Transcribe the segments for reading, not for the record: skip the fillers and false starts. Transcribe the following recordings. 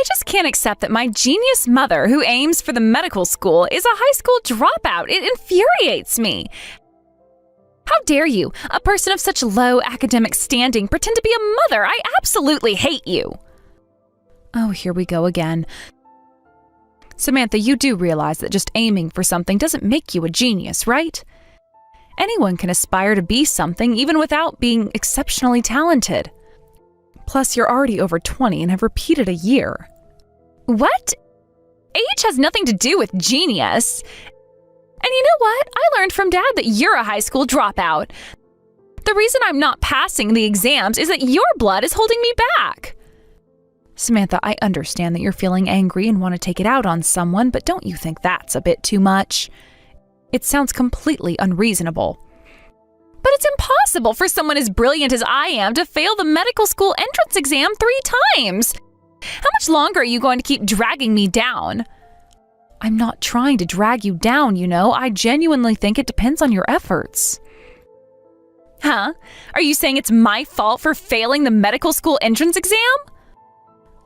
I just can't accept that my genius mother, who aims for the medical school, is a high school dropout. It infuriates me. How dare you, a person of such low academic standing, pretend to be a mother? I absolutely hate you. Oh, here we go again. Samantha, you do realize that just aiming for something doesn't make you a genius, right? Anyone can aspire to be something even without being exceptionally talented. Plus, you're already over 20 and have repeated a year. What? Age has nothing to do with genius. And you know what? I learned from Dad that you're a high school dropout. The reason I'm not passing the exams is that your blood is holding me back. Samantha, I understand that you're feeling angry and want to take it out on someone, but don't you think that's a bit too much? It sounds completely unreasonable. But it's impossible for someone as brilliant as I am to fail the medical school entrance exam 3 times. How much longer are you going to keep dragging me down? I'm not trying to drag you down, you know. I genuinely think it depends on your efforts. Huh? Are you saying it's my fault for failing the medical school entrance exam?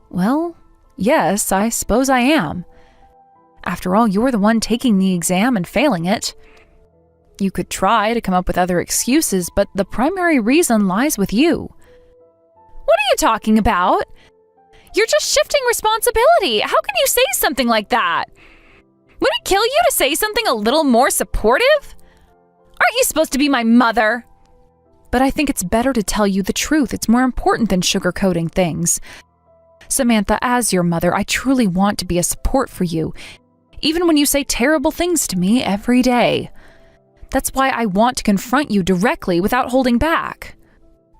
Well, yes, I suppose I am. After all, you're the one taking the exam and failing it. You could try to come up with other excuses, but the primary reason lies with you. What are you talking about? You're just shifting responsibility. How can you say something like that? Would it kill you to say something a little more supportive? Aren't you supposed to be my mother? But I think it's better to tell you the truth. It's more important than sugarcoating things. Samantha, as your mother, I truly want to be a support for you, even when you say terrible things to me every day. That's why I want to confront you directly without holding back.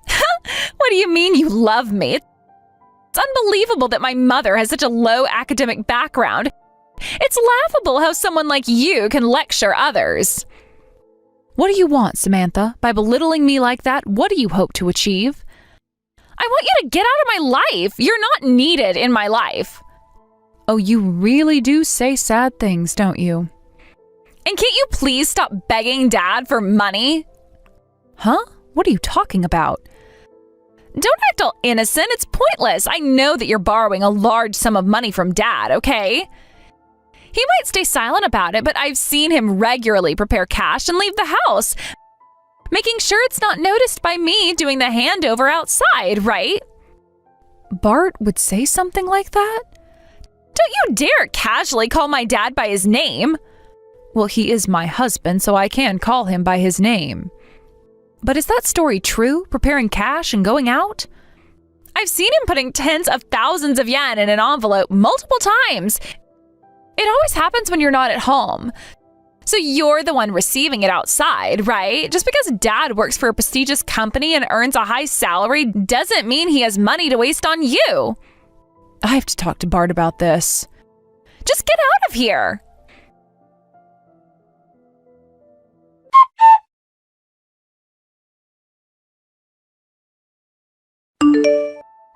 What do you mean you love me? It's unbelievable that my mother has such a low academic background. It's laughable how someone like you can lecture others. What do you want, Samantha? By belittling me like that, what do you hope to achieve? I want you to get out of my life. You're not needed in my life. Oh, you really do say sad things, don't you? And can't you please stop begging Dad for money? Huh? What are you talking about? Don't act all innocent. It's pointless. I know that you're borrowing a large sum of money from Dad, okay? He might stay silent about it, but I've seen him regularly prepare cash and leave the house, making sure it's not noticed by me doing the handover outside, right? Bart would say something like that? Don't you dare casually call my dad by his name. Well, he is my husband, so I can call him by his name. But is that story true, preparing cash and going out? I've seen him putting tens of thousands of yen in an envelope multiple times. It always happens when you're not at home. So you're the one receiving it outside, right? Just because Dad works for a prestigious company and earns a high salary doesn't mean he has money to waste on you. I have to talk to Bart about this. Just get out of here.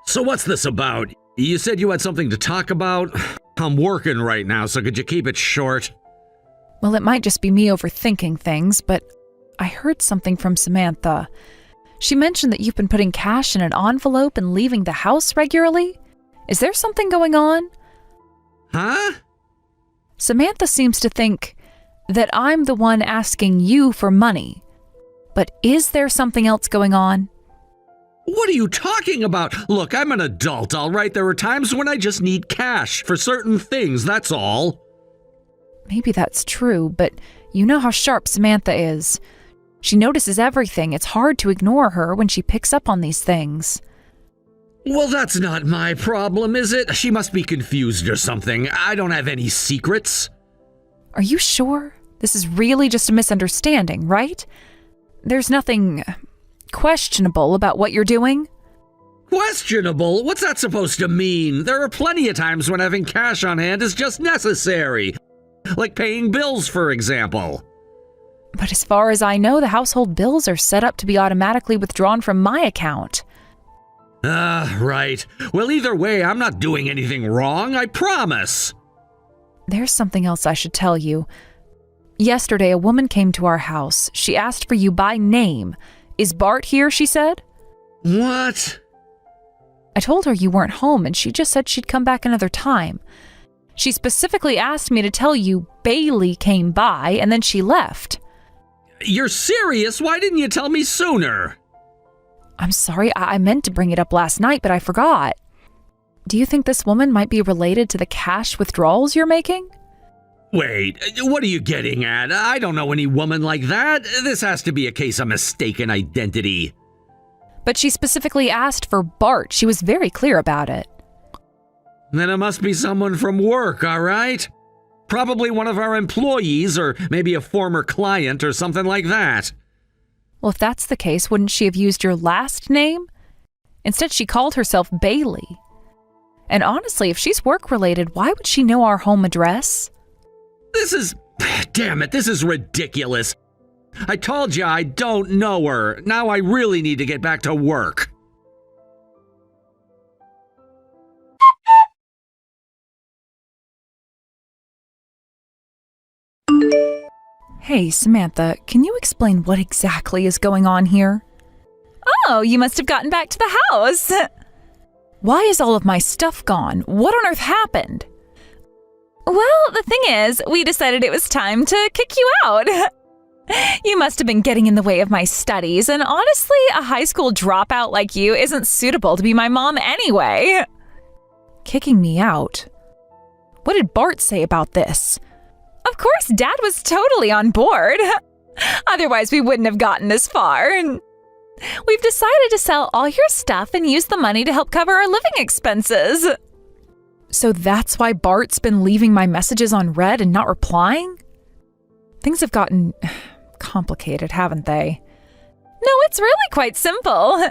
So what's this about? You said you had something to talk about? I'm working right now, so could you keep it short? Well, it might just be me overthinking things, but I heard something from Samantha. She mentioned that you've been putting cash in an envelope and leaving the house regularly. Is there something going on? Huh? Samantha seems to think that I'm the one asking you for money. But is there something else going on? What are you talking about? Look, I'm an adult, all right? There are times when I just need cash for certain things, that's all. Maybe that's true, but you know how sharp Samantha is. She notices everything. It's hard to ignore her when she picks up on these things. Well, that's not my problem, is it? She must be confused or something. I don't have any secrets. Are you sure? This is really just a misunderstanding, right? There's nothing questionable about what you're doing? Questionable? What's that supposed to mean? There are plenty of times when having cash on hand is just necessary. Like paying bills, for example. But as far as I know, the household bills are set up to be automatically withdrawn from my account. Right. Well, either way, I'm not doing anything wrong, I promise. There's something else I should tell you. Yesterday, a woman came to our house. She asked for you by name. Is Bart here, she said? What? I told her you weren't home, and she just said she'd come back another time. She specifically asked me to tell you Bailey came by, and then she left. You're serious? Why didn't you tell me sooner? I'm sorry, I meant to bring it up last night, but I forgot. Do you think this woman might be related to the cash withdrawals you're making? Wait, what are you getting at? I don't know any woman like that. This has to be a case of mistaken identity. But she specifically asked for Bart. She was very clear about it. Then it must be someone from work, all right? Probably one of our employees, or maybe a former client or something like that. Well, if that's the case, wouldn't she have used your last name? Instead, she called herself Bailey. And honestly, if she's work-related, why would she know our home address? Damn it, this is ridiculous. I told you I don't know her. Now I really need to get back to work. Hey, Samantha, can you explain what exactly is going on here? Oh, you must have gotten back to the house. Why is all of my stuff gone? What on earth happened? Well, the thing is, we decided it was time to kick you out. You must have been getting in the way of my studies, and honestly, a high school dropout like you isn't suitable to be my mom anyway. Kicking me out? What did Bart say about this? Of course, Dad was totally on board. Otherwise, we wouldn't have gotten this far. We've decided to sell all your stuff and use the money to help cover our living expenses. So that's why Bart's been leaving my messages on read and not replying? Things have gotten complicated, haven't they? No, it's really quite simple.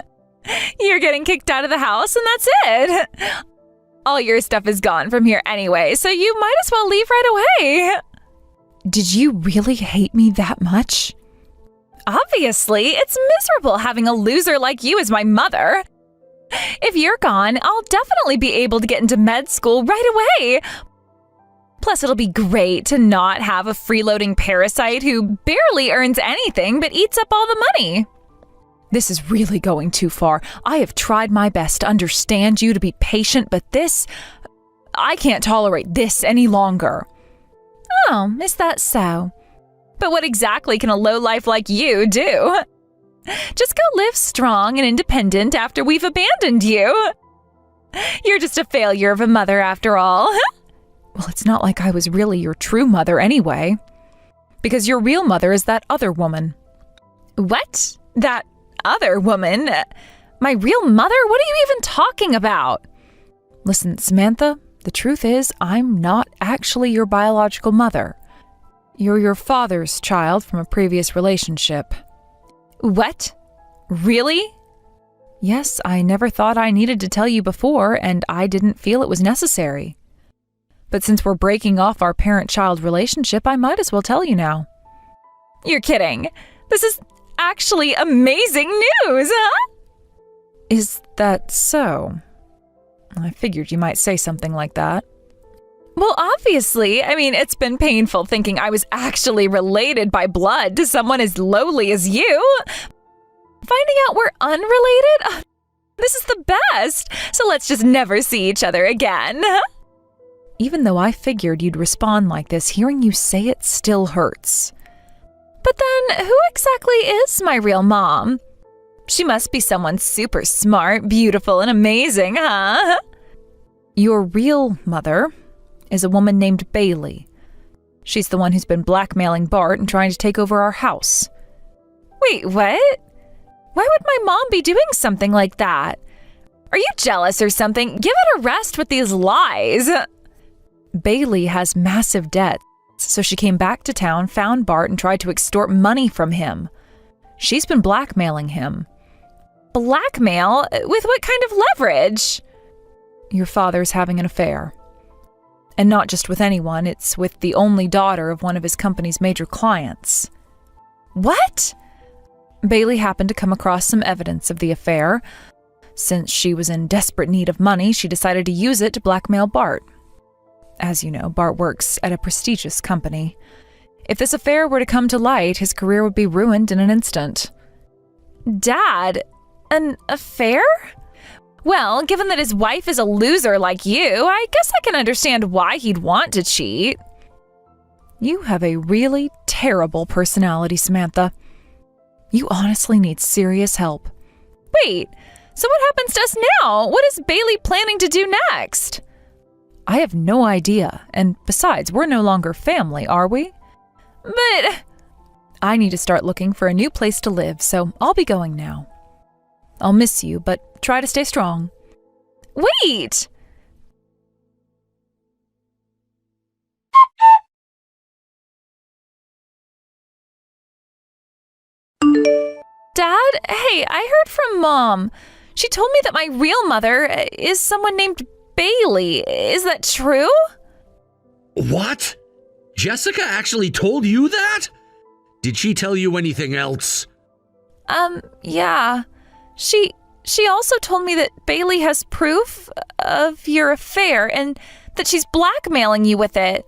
You're getting kicked out of the house and that's it. All your stuff is gone from here anyway, so you might as well leave right away. Did you really hate me that much? Obviously, it's miserable having a loser like you as my mother. If you're gone, I'll definitely be able to get into med school right away. Plus, it'll be great to not have a freeloading parasite who barely earns anything but eats up all the money. This is really going too far. I have tried my best to understand you, to be patient, but I can't tolerate this any longer. Oh, is that so? But what exactly can a lowlife like you do? Just go live strong and independent after we've abandoned you. You're just a failure of a mother after all. Well, it's not like I was really your true mother anyway. Because your real mother is that other woman. What? That other woman? My real mother? What are you even talking about? Listen, Samantha, the truth is I'm not actually your biological mother. You're your father's child from a previous relationship. What? Really? Yes, I never thought I needed to tell you before, and I didn't feel it was necessary. But since we're breaking off our parent-child relationship, I might as well tell you now. You're kidding. This is actually amazing news, huh? Is that so? I figured you might say something like that. Well, obviously. I mean, it's been painful thinking I was actually related by blood to someone as lowly as you. Finding out we're unrelated? This is the best. So let's just never see each other again. Even though I figured you'd respond like this, hearing you say it still hurts. But then, who exactly is my real mom? She must be someone super smart, beautiful, and amazing, huh? Your real mother is a woman named Bailey. She's the one who's been blackmailing Bart and trying to take over our house. Wait, what? Why would my mom be doing something like that? Are you jealous or something? Give it a rest with these lies. Bailey has massive debts, so she came back to town, found Bart, and tried to extort money from him. She's been blackmailing him. Blackmail? With what kind of leverage? Your father's having an affair. And not just with anyone, it's with the only daughter of one of his company's major clients. What? Bailey happened to come across some evidence of the affair. Since she was in desperate need of money, she decided to use it to blackmail Bart. As you know, Bart works at a prestigious company. If this affair were to come to light, his career would be ruined in an instant. Dad, an affair? Well, given that his wife is a loser like you, I guess I can understand why he'd want to cheat. You have a really terrible personality, Samantha. You honestly need serious help. Wait, so what happens to us now? What is Bailey planning to do next? I have no idea, and besides, we're no longer family, are we? But I need to start looking for a new place to live, so I'll be going now. I'll miss you, but try to stay strong. Wait! Dad? Hey, I heard from Mom. She told me that my real mother is someone named Bailey. Is that true? What? Jessica actually told you that? Did she tell you anything else? Yeah. She also told me that Bailey has proof of your affair and that she's blackmailing you with it.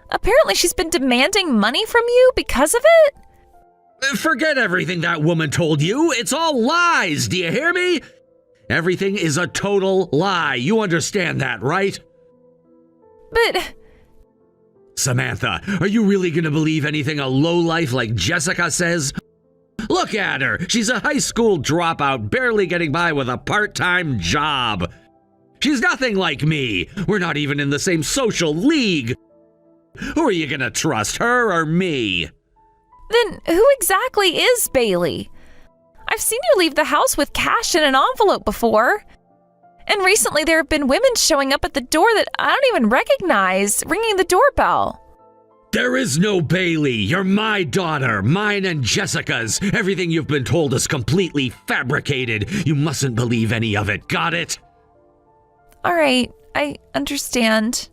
Apparently she's been demanding money from you because of it? Forget everything that woman told you. It's all lies, do you hear me? Everything is a total lie. You understand that, right? But... Samantha, are you really gonna believe anything a lowlife like Jessica says? Look at her. She's a high school dropout, barely getting by with a part-time job. She's nothing like me. We're not even in the same social league. Who are you gonna trust, her or me? Then who exactly is Bailey? I've seen you leave the house with cash in an envelope before. And recently there have been women showing up at the door that I don't even recognize, ringing the doorbell. There is no Bailey. You're my daughter, mine and Jessica's. Everything you've been told is completely fabricated. You mustn't believe any of it, got it? All right, I understand.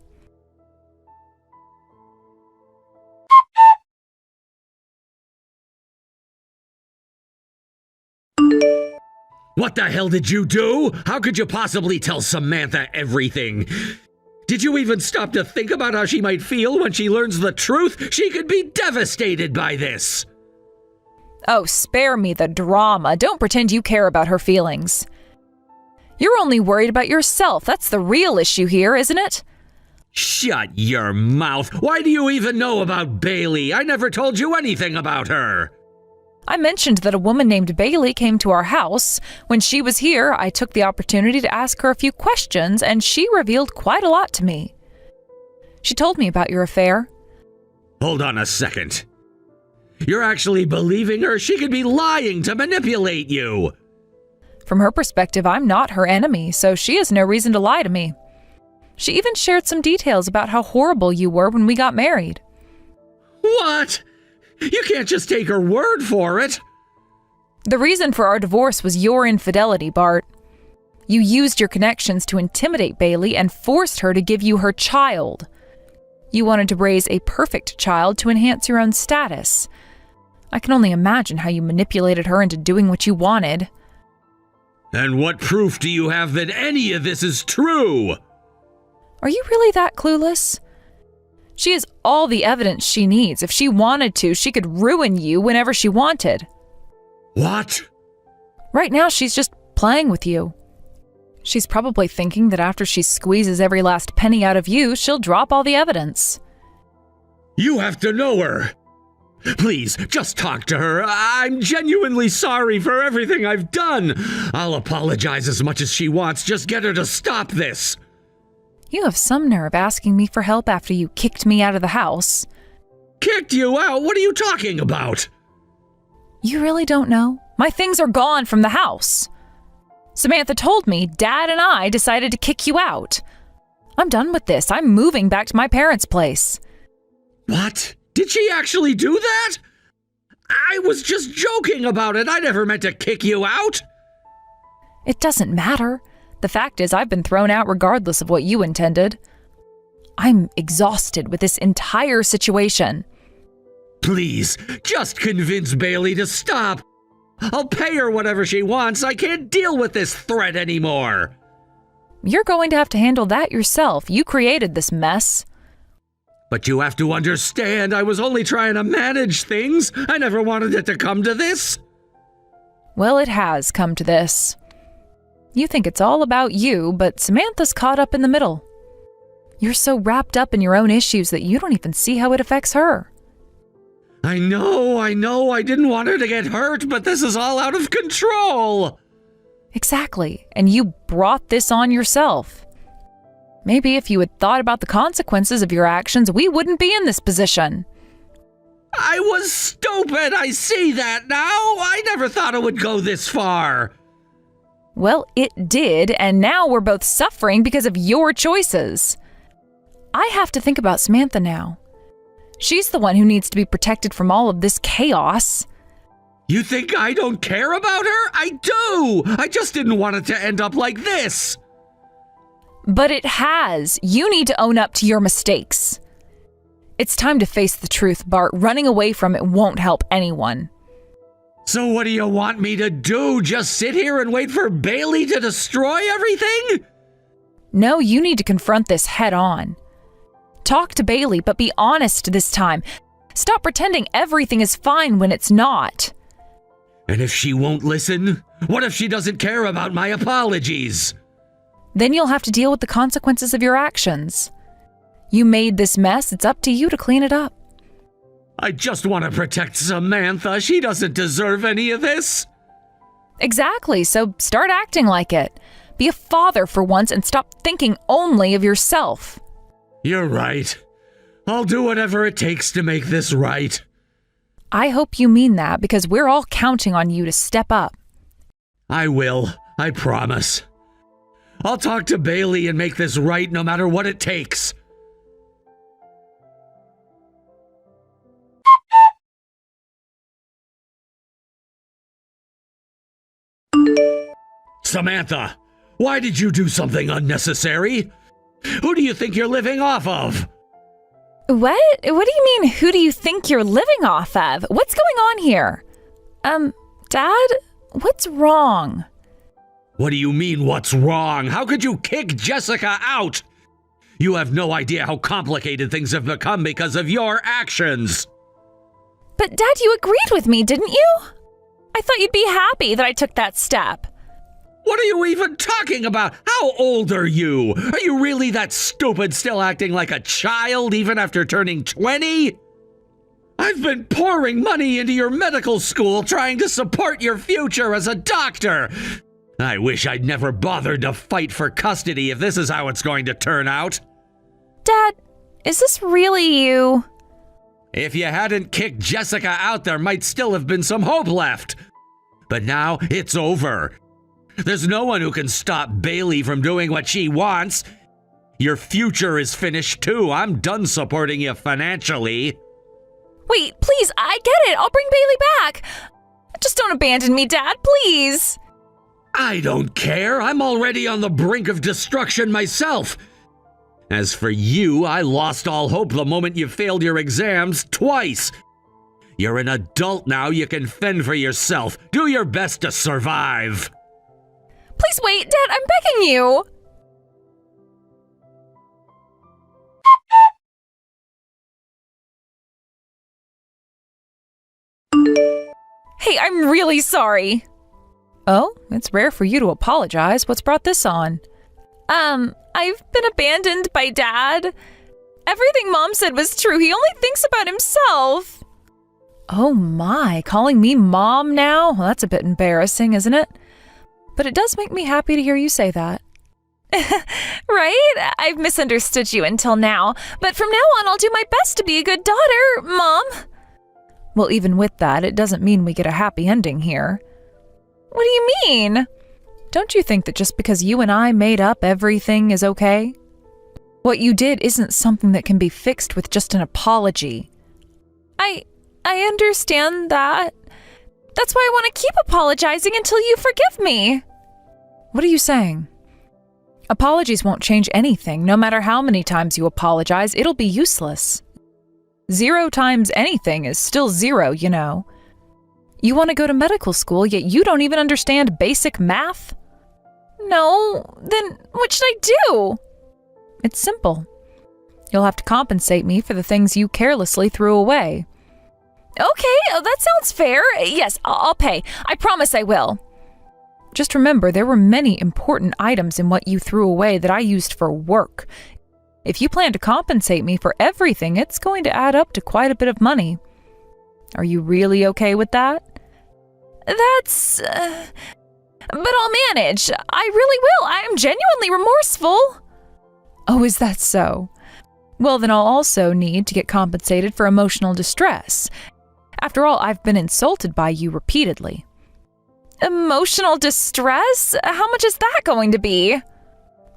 What the hell did you do? How could you possibly tell Samantha everything? Did you even stop to think about how she might feel when she learns the truth? She could be devastated by this. Oh, spare me the drama. Don't pretend you care about her feelings. You're only worried about yourself. That's the real issue here, isn't it? Shut your mouth. Why do you even know about Bailey? I never told you anything about her. I mentioned that a woman named Bailey came to our house. When she was here, I took the opportunity to ask her a few questions, and she revealed quite a lot to me. She told me about your affair. Hold on a second. You're actually believing her? She could be lying to manipulate you. From her perspective, I'm not her enemy, so she has no reason to lie to me. She even shared some details about how horrible you were when we got married. What? You can't just take her word for it. The reason for our divorce was your infidelity, Bart. You used your connections to intimidate Bailey and forced her to give you her child. You wanted to raise a perfect child to enhance your own status. I can only imagine how you manipulated her into doing what you wanted. And what proof do you have that any of this is true? Are you really that clueless? She has all the evidence she needs. If she wanted to, she could ruin you whenever she wanted. What? Right now, she's just playing with you. She's probably thinking that after she squeezes every last penny out of you, she'll drop all the evidence. You have to know her. Please, just talk to her. I'm genuinely sorry for everything I've done. I'll apologize as much as she wants. Just get her to stop this. You have some nerve asking me for help after you kicked me out of the house. Kicked you out? What are you talking about? You really don't know? My things are gone from the house. Samantha told me Dad and I decided to kick you out. I'm done with this. I'm moving back to my parents' place. What? Did she actually do that? I was just joking about it. I never meant to kick you out. It doesn't matter. The fact is, I've been thrown out regardless of what you intended. I'm exhausted with this entire situation. Please, just convince Bailey to stop. I'll pay her whatever she wants. I can't deal with this threat anymore. You're going to have to handle that yourself. You created this mess. But you have to understand, I was only trying to manage things. I never wanted it to come to this. Well, it has come to this. You think it's all about you, but Samantha's caught up in the middle. You're so wrapped up in your own issues that you don't even see how it affects her. I know, I didn't want her to get hurt, but this is all out of control. Exactly, and you brought this on yourself. Maybe if you had thought about the consequences of your actions, we wouldn't be in this position. I was stupid, I see that now. I never thought it would go this far. Well, it did, and now we're both suffering because of your choices. I have to think about Samantha now. She's the one who needs to be protected from all of this chaos. You think I don't care about her? I do! I just didn't want it to end up like this. But it has. You need to own up to your mistakes. It's time to face the truth, Bart. Running away from it won't help anyone. So what do you want me to do? Just sit here and wait for Bailey to destroy everything? No, you need to confront this head on. Talk to Bailey, but be honest this time. Stop pretending everything is fine when it's not. And if she won't listen? What if she doesn't care about my apologies? Then you'll have to deal with the consequences of your actions. You made this mess, it's up to you to clean it up. I just want to protect Samantha. She doesn't deserve any of this. Exactly, so start acting like it. Be a father for once and stop thinking only of yourself. You're right. I'll do whatever it takes to make this right. I hope you mean that because we're all counting on you to step up. I will, I promise. I'll talk to Bailey and make this right no matter what it takes. Samantha, why did you do something unnecessary? Who do you think you're living off of? What? What do you mean, who do you think you're living off of? What's going on here? Dad? What's wrong? What do you mean, what's wrong? How could you kick Jessica out? You have no idea how complicated things have become because of your actions. But Dad, you agreed with me, didn't you? I thought you'd be happy that I took that step. What are you even talking about? How old are you? Are you really that stupid, still acting like a child even after turning 20? I've been pouring money into your medical school trying to support your future as a doctor. I wish I'd never bothered to fight for custody if this is how it's going to turn out. Dad, is this really you? If you hadn't kicked Jessica out, there might still have been some hope left. But now it's over. There's no one who can stop Bailey from doing what she wants. Your future is finished too. I'm done supporting you financially. Wait, please, I get it. I'll bring Bailey back. Just don't abandon me, Dad, please. I don't care. I'm already on the brink of destruction myself. As for you, I lost all hope the moment you failed your exams twice. You're an adult now. You can fend for yourself. Do your best to survive. Please wait, Dad, I'm begging you. Hey, I'm really sorry. Oh, it's rare for you to apologize. What's brought this on? I've been abandoned by Dad. Everything Mom said was true. He only thinks about himself. Oh my, calling me Mom now? Well, that's a bit embarrassing, isn't it? But it does make me happy to hear you say that. Right? I've misunderstood you until now, but from now on I'll do my best to be a good daughter, Mom. Well, even with that, it doesn't mean we get a happy ending here. What do you mean? Don't you think that just because you and I made up, everything is okay? What you did isn't something that can be fixed with just an apology. I understand that. That's why I want to keep apologizing until you forgive me. What are you saying? Apologies won't change anything. No matter how many times you apologize, it'll be useless. 0 times anything is still 0, you know. You want to go to medical school, yet you don't even understand basic math? No, then what should I do? It's simple. You'll have to compensate me for the things you carelessly threw away. Okay, that sounds fair. Yes, I'll pay. I promise I will. Just remember, there were many important items in what you threw away that I used for work. If you plan to compensate me for everything, it's going to add up to quite a bit of money. Are you really okay with that? That's... But I'll manage. I really will. I am genuinely remorseful. Oh, is that so? Well, then I'll also need to get compensated for emotional distress. After all, I've been insulted by you repeatedly. Emotional distress? How much is that going to be?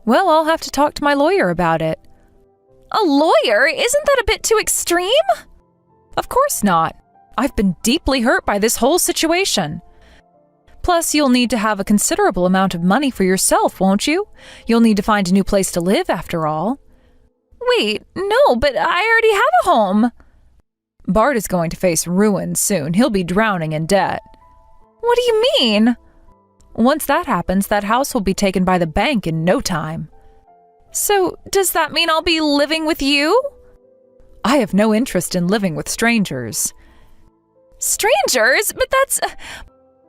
Well, I'll have to talk to my lawyer about it. A lawyer? Isn't that a bit too extreme? Of course not. I've been deeply hurt by this whole situation. Plus, you'll need to have a considerable amount of money for yourself, won't you? You'll need to find a new place to live, after all. Wait, no, but I already have a home. Bart is going to face ruin soon. He'll be drowning in debt. What do you mean? Once that happens, that house will be taken by the bank in no time. So, does that mean I'll be living with you? I have no interest in living with strangers. Strangers? But that's...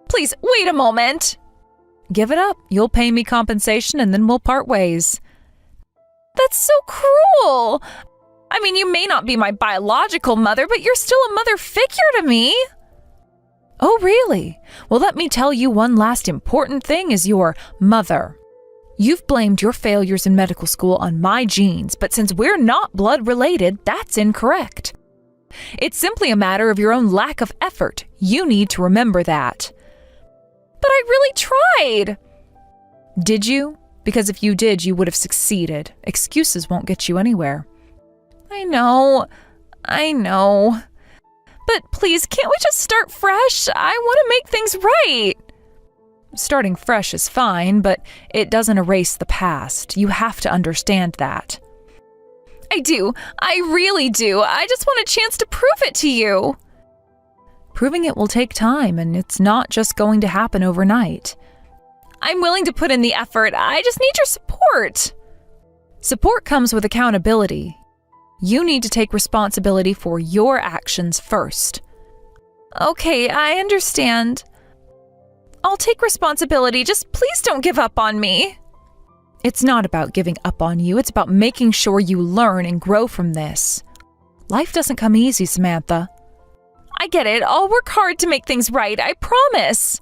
Please, wait a moment. Give it up. You'll pay me compensation and then we'll part ways. That's so cruel. I mean, you may not be my biological mother, but you're still a mother figure to me. Oh, really? Well, let me tell you one last important thing as your mother. You've blamed your failures in medical school on my genes, but since we're not blood related, that's incorrect. It's simply a matter of your own lack of effort. You need to remember that. But I really tried. Did you? Because if you did, you would have succeeded. Excuses won't get you anywhere. I know. But please, can't we just start fresh? I want to make things right. Starting fresh is fine, but it doesn't erase the past. You have to understand that. I do. I really do. I just want a chance to prove it to you. Proving it will take time, and it's not just going to happen overnight. I'm willing to put in the effort. I just need your support. Support comes with accountability. You need to take responsibility for your actions first. Okay, I understand. I'll take responsibility. Just please don't give up on me. It's not about giving up on you. It's about making sure you learn and grow from this. Life doesn't come easy, Samantha. I get it. I'll work hard to make things right. I promise.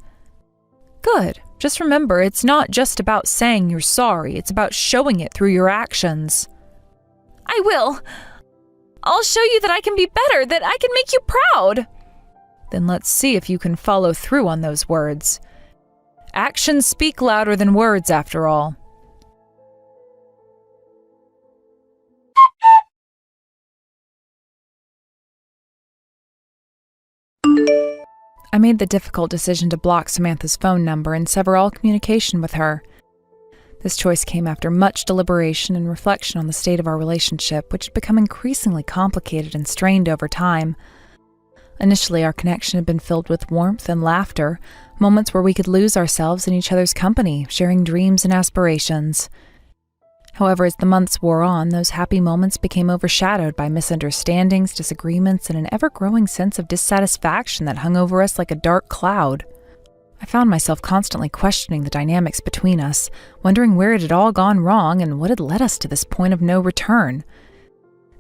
Good. Just remember, it's not just about saying you're sorry. It's about showing it through your actions. I will. I'll show you that I can be better, that I can make you proud. Then let's see if you can follow through on those words. Actions speak louder than words, after all. I made the difficult decision to block Samantha's phone number and sever all communication with her. This choice came after much deliberation and reflection on the state of our relationship, which had become increasingly complicated and strained over time. Initially, our connection had been filled with warmth and laughter, moments where we could lose ourselves in each other's company, sharing dreams and aspirations. However, as the months wore on, those happy moments became overshadowed by misunderstandings, disagreements, and an ever-growing sense of dissatisfaction that hung over us like a dark cloud. I found myself constantly questioning the dynamics between us, wondering where it had all gone wrong and what had led us to this point of no return.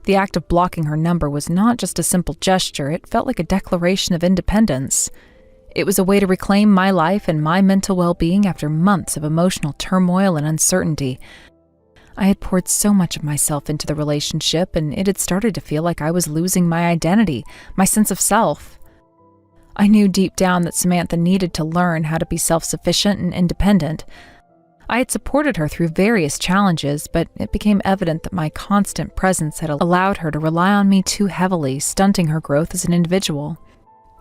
The act of blocking her number was not just a simple gesture, it felt like a declaration of independence. It was a way to reclaim my life and my mental well-being after months of emotional turmoil and uncertainty. I had poured so much of myself into the relationship, and it had started to feel like I was losing my identity, my sense of self. I knew deep down that Samantha needed to learn how to be self-sufficient and independent. I had supported her through various challenges, but it became evident that my constant presence had allowed her to rely on me too heavily, stunting her growth as an individual.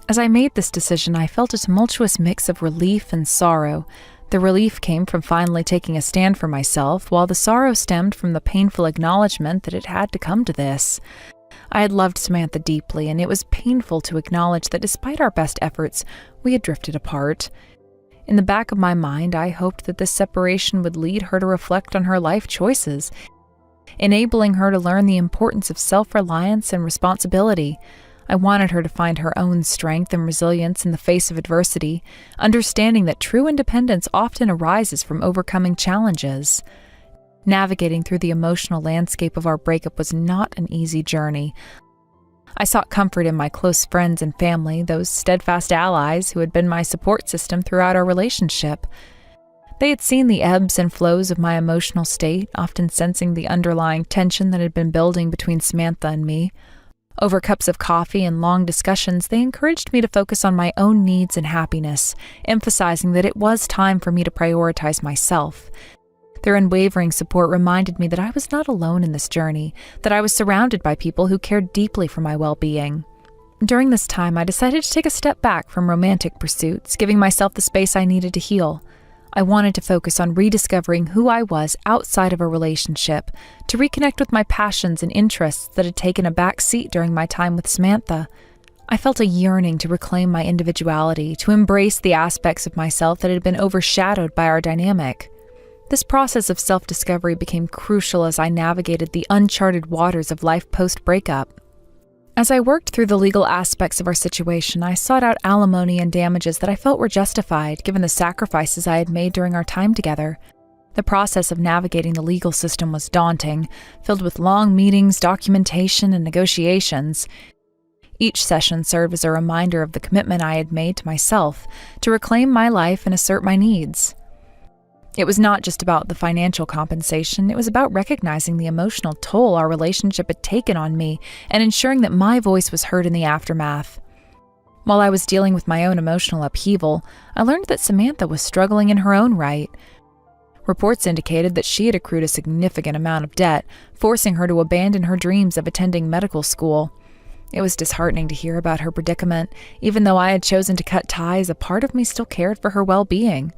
As I made this decision, I felt a tumultuous mix of relief and sorrow. The relief came from finally taking a stand for myself, while the sorrow stemmed from the painful acknowledgement that it had to come to this. I had loved Samantha deeply, and it was painful to acknowledge that despite our best efforts, we had drifted apart. In the back of my mind, I hoped that this separation would lead her to reflect on her life choices, enabling her to learn the importance of self-reliance and responsibility. I wanted her to find her own strength and resilience in the face of adversity, understanding that true independence often arises from overcoming challenges. Navigating through the emotional landscape of our breakup was not an easy journey. I sought comfort in my close friends and family, those steadfast allies who had been my support system throughout our relationship. They had seen the ebbs and flows of my emotional state, often sensing the underlying tension that had been building between Samantha and me. Over cups of coffee and long discussions, they encouraged me to focus on my own needs and happiness, emphasizing that it was time for me to prioritize myself. Their unwavering support reminded me that I was not alone in this journey, that I was surrounded by people who cared deeply for my well-being. During this time, I decided to take a step back from romantic pursuits, giving myself the space I needed to heal. I wanted to focus on rediscovering who I was outside of a relationship, to reconnect with my passions and interests that had taken a back seat during my time with Samantha. I felt a yearning to reclaim my individuality, to embrace the aspects of myself that had been overshadowed by our dynamic. This process of self-discovery became crucial as I navigated the uncharted waters of life post-breakup. As I worked through the legal aspects of our situation, I sought out alimony and damages that I felt were justified, given the sacrifices I had made during our time together. The process of navigating the legal system was daunting, filled with long meetings, documentation, and negotiations. Each session served as a reminder of the commitment I had made to myself, to reclaim my life and assert my needs. It was not just about the financial compensation, it was about recognizing the emotional toll our relationship had taken on me and ensuring that my voice was heard in the aftermath. While I was dealing with my own emotional upheaval, I learned that Samantha was struggling in her own right. Reports indicated that she had accrued a significant amount of debt, forcing her to abandon her dreams of attending medical school. It was disheartening to hear about her predicament. Even though I had chosen to cut ties, a part of me still cared for her well-being.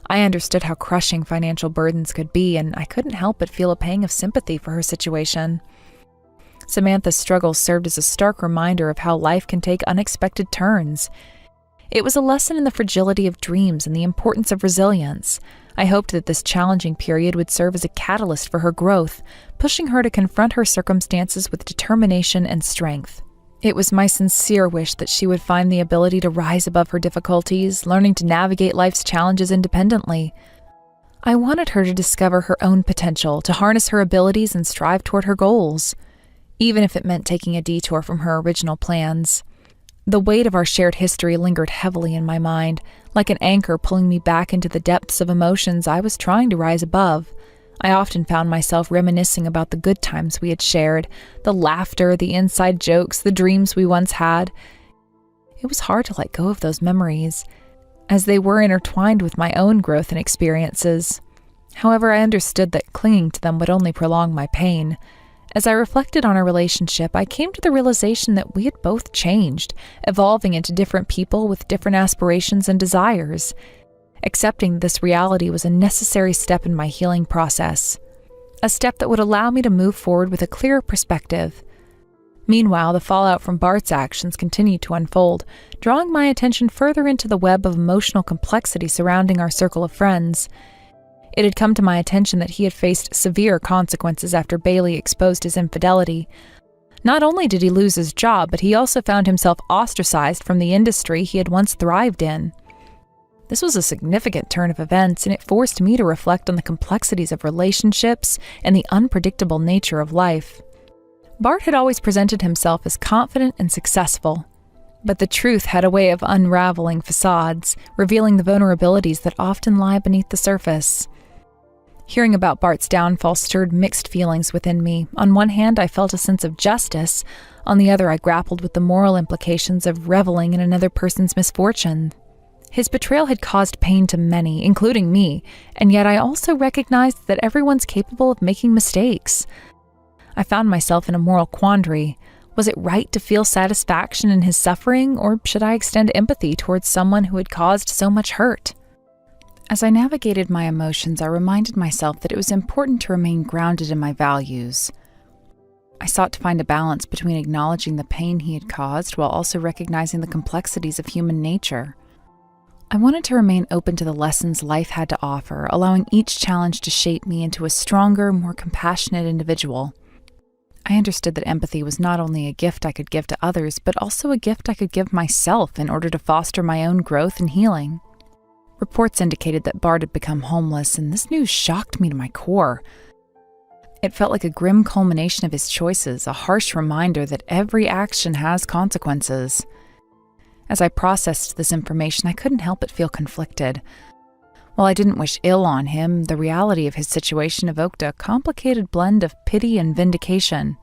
I understood how crushing financial burdens could be, and I couldn't help but feel a pang of sympathy for her situation. Samantha's struggles served as a stark reminder of how life can take unexpected turns. It was a lesson in the fragility of dreams and the importance of resilience. I hoped that this challenging period would serve as a catalyst for her growth, pushing her to confront her circumstances with determination and strength. It was my sincere wish that she would find the ability to rise above her difficulties, learning to navigate life's challenges independently. I wanted her to discover her own potential, to harness her abilities and strive toward her goals, even if it meant taking a detour from her original plans. The weight of our shared history lingered heavily in my mind, like an anchor pulling me back into the depths of emotions I was trying to rise above. I often found myself reminiscing about the good times we had shared, the laughter, the inside jokes, the dreams we once had. It was hard to let go of those memories, as they were intertwined with my own growth and experiences. However, I understood that clinging to them would only prolong my pain. As I reflected on our relationship, I came to the realization that we had both changed, evolving into different people with different aspirations and desires. Accepting this reality was a necessary step in my healing process, a step that would allow me to move forward with a clearer perspective. Meanwhile, the fallout from Bart's actions continued to unfold, drawing my attention further into the web of emotional complexity surrounding our circle of friends. It had come to my attention that he had faced severe consequences after Bailey exposed his infidelity. Not only did he lose his job, but he also found himself ostracized from the industry he had once thrived in. This was a significant turn of events, and it forced me to reflect on the complexities of relationships and the unpredictable nature of life. Bart had always presented himself as confident and successful, but the truth had a way of unraveling facades, revealing the vulnerabilities that often lie beneath the surface. Hearing about Bart's downfall stirred mixed feelings within me. On one hand, I felt a sense of justice. On the other, I grappled with the moral implications of reveling in another person's misfortune. His betrayal had caused pain to many, including me, and yet I also recognized that everyone's capable of making mistakes. I found myself in a moral quandary. Was it right to feel satisfaction in his suffering, or should I extend empathy towards someone who had caused so much hurt? As I navigated my emotions, I reminded myself that it was important to remain grounded in my values. I sought to find a balance between acknowledging the pain he had caused while also recognizing the complexities of human nature. I wanted to remain open to the lessons life had to offer, allowing each challenge to shape me into a stronger, more compassionate individual. I understood that empathy was not only a gift I could give to others, but also a gift I could give myself in order to foster my own growth and healing. Reports indicated that Bart had become homeless, and this news shocked me to my core. It felt like a grim culmination of his choices, a harsh reminder that every action has consequences. As I processed this information, I couldn't help but feel conflicted. While I didn't wish ill on him, the reality of his situation evoked a complicated blend of pity and vindication.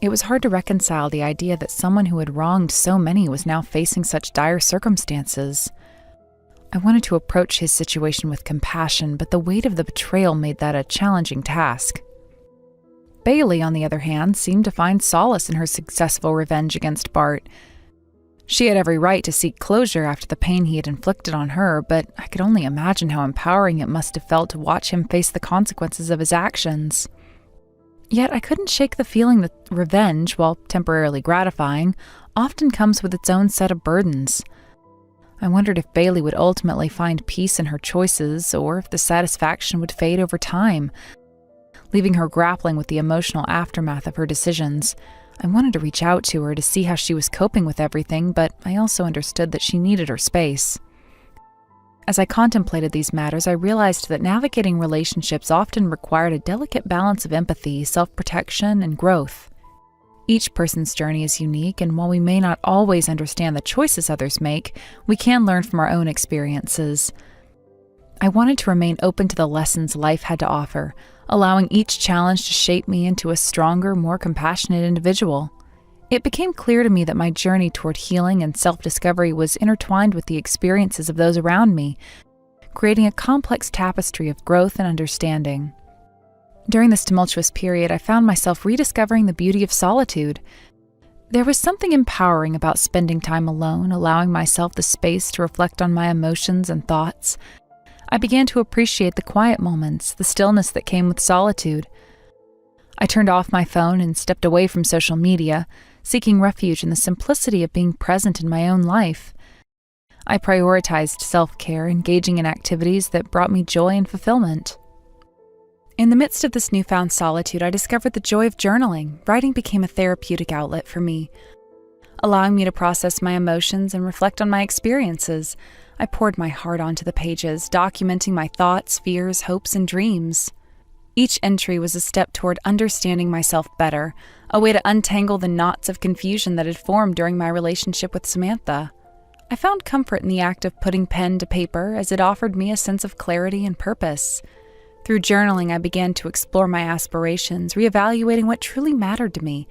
It was hard to reconcile the idea that someone who had wronged so many was now facing such dire circumstances. I wanted to approach his situation with compassion, but the weight of the betrayal made that a challenging task. Bailey, on the other hand, seemed to find solace in her successful revenge against Bart. She had every right to seek closure after the pain he had inflicted on her, but I could only imagine how empowering it must have felt to watch him face the consequences of his actions. Yet I couldn't shake the feeling that revenge, while temporarily gratifying, often comes with its own set of burdens. I wondered if Bailey would ultimately find peace in her choices, or if the satisfaction would fade over time, leaving her grappling with the emotional aftermath of her decisions. I wanted to reach out to her to see how she was coping with everything, but I also understood that she needed her space. As I contemplated these matters, I realized that navigating relationships often required a delicate balance of empathy, self-protection, and growth. Each person's journey is unique, and while we may not always understand the choices others make, we can learn from our own experiences. I wanted to remain open to the lessons life had to offer, allowing each challenge to shape me into a stronger, more compassionate individual. It became clear to me that my journey toward healing and self-discovery was intertwined with the experiences of those around me, creating a complex tapestry of growth and understanding. During this tumultuous period, I found myself rediscovering the beauty of solitude. There was something empowering about spending time alone, allowing myself the space to reflect on my emotions and thoughts. I began to appreciate the quiet moments, the stillness that came with solitude. I turned off my phone and stepped away from social media, seeking refuge in the simplicity of being present in my own life. I prioritized self-care, engaging in activities that brought me joy and fulfillment. In the midst of this newfound solitude, I discovered the joy of journaling. Writing became a therapeutic outlet for me, allowing me to process my emotions and reflect on my experiences. I poured my heart onto the pages, documenting my thoughts, fears, hopes, and dreams. Each entry was a step toward understanding myself better, a way to untangle the knots of confusion that had formed during my relationship with Samantha. I found comfort in the act of putting pen to paper, as it offered me a sense of clarity and purpose. Through journaling, I began to explore my aspirations, reevaluating what truly mattered to me.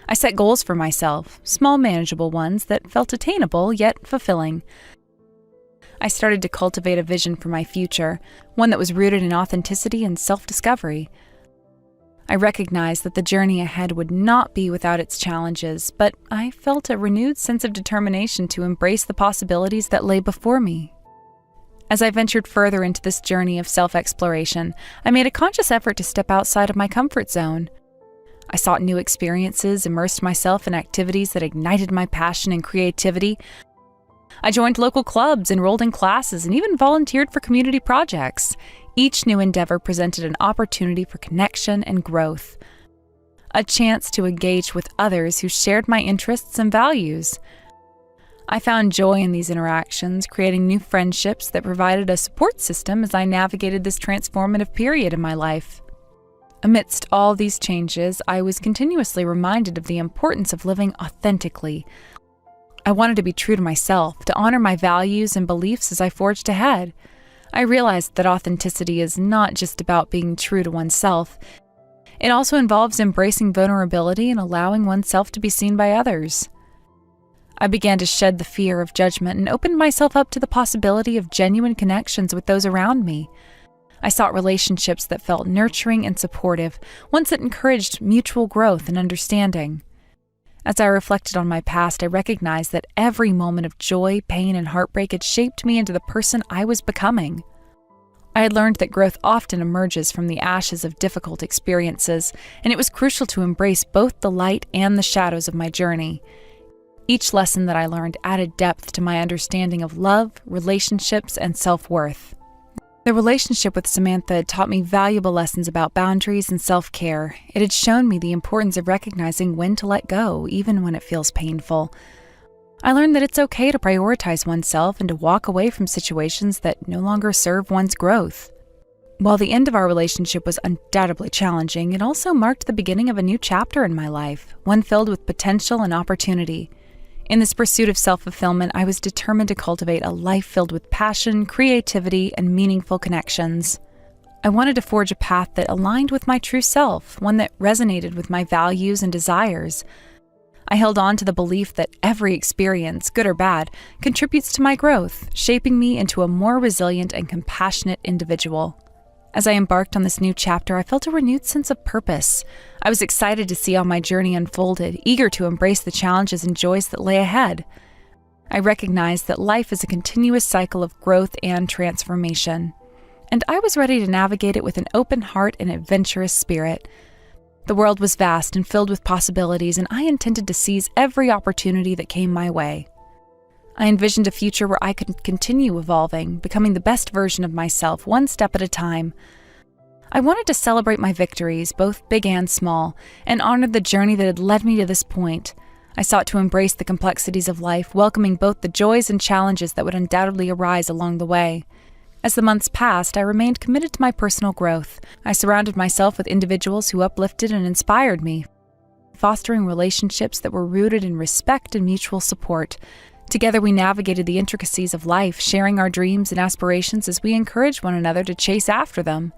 I set goals for myself, small, manageable ones that felt attainable yet fulfilling. I started to cultivate a vision for my future, one that was rooted in authenticity and self-discovery. I recognized that the journey ahead would not be without its challenges, but I felt a renewed sense of determination to embrace the possibilities that lay before me. As I ventured further into this journey of self-exploration, I made a conscious effort to step outside of my comfort zone. I sought new experiences, immersed myself in activities that ignited my passion and creativity. I joined local clubs, enrolled in classes, and even volunteered for community projects. Each new endeavor presented an opportunity for connection and growth, a chance to engage with others who shared my interests and values. I found joy in these interactions, creating new friendships that provided a support system as I navigated this transformative period in my life. Amidst all these changes, I was continuously reminded of the importance of living authentically. I wanted to be true to myself, to honor my values and beliefs as I forged ahead. I realized that authenticity is not just about being true to oneself. It also involves embracing vulnerability and allowing oneself to be seen by others. I began to shed the fear of judgment and opened myself up to the possibility of genuine connections with those around me. I sought relationships that felt nurturing and supportive, ones that encouraged mutual growth and understanding. As I reflected on my past, I recognized that every moment of joy, pain, and heartbreak had shaped me into the person I was becoming. I had learned that growth often emerges from the ashes of difficult experiences, and it was crucial to embrace both the light and the shadows of my journey. Each lesson that I learned added depth to my understanding of love, relationships, and self-worth. The relationship with Samantha had taught me valuable lessons about boundaries and self-care. It had shown me the importance of recognizing when to let go, even when it feels painful. I learned that it's okay to prioritize oneself and to walk away from situations that no longer serve one's growth. While the end of our relationship was undoubtedly challenging, it also marked the beginning of a new chapter in my life, one filled with potential and opportunity. In this pursuit of self-fulfillment, I was determined to cultivate a life filled with passion, creativity, and meaningful connections. I wanted to forge a path that aligned with my true self, one that resonated with my values and desires. I held on to the belief that every experience, good or bad, contributes to my growth, shaping me into a more resilient and compassionate individual. As I embarked on this new chapter, I felt a renewed sense of purpose. I was excited to see how my journey unfolded, eager to embrace the challenges and joys that lay ahead. I recognized that life is a continuous cycle of growth and transformation, and I was ready to navigate it with an open heart and adventurous spirit. The world was vast and filled with possibilities, and I intended to seize every opportunity that came my way. I envisioned a future where I could continue evolving, becoming the best version of myself, one step at a time. I wanted to celebrate my victories, both big and small, and honor the journey that had led me to this point. I sought to embrace the complexities of life, welcoming both the joys and challenges that would undoubtedly arise along the way. As the months passed, I remained committed to my personal growth. I surrounded myself with individuals who uplifted and inspired me, fostering relationships that were rooted in respect and mutual support. Together we navigated the intricacies of life, sharing our dreams and aspirations as we encouraged one another to chase after them.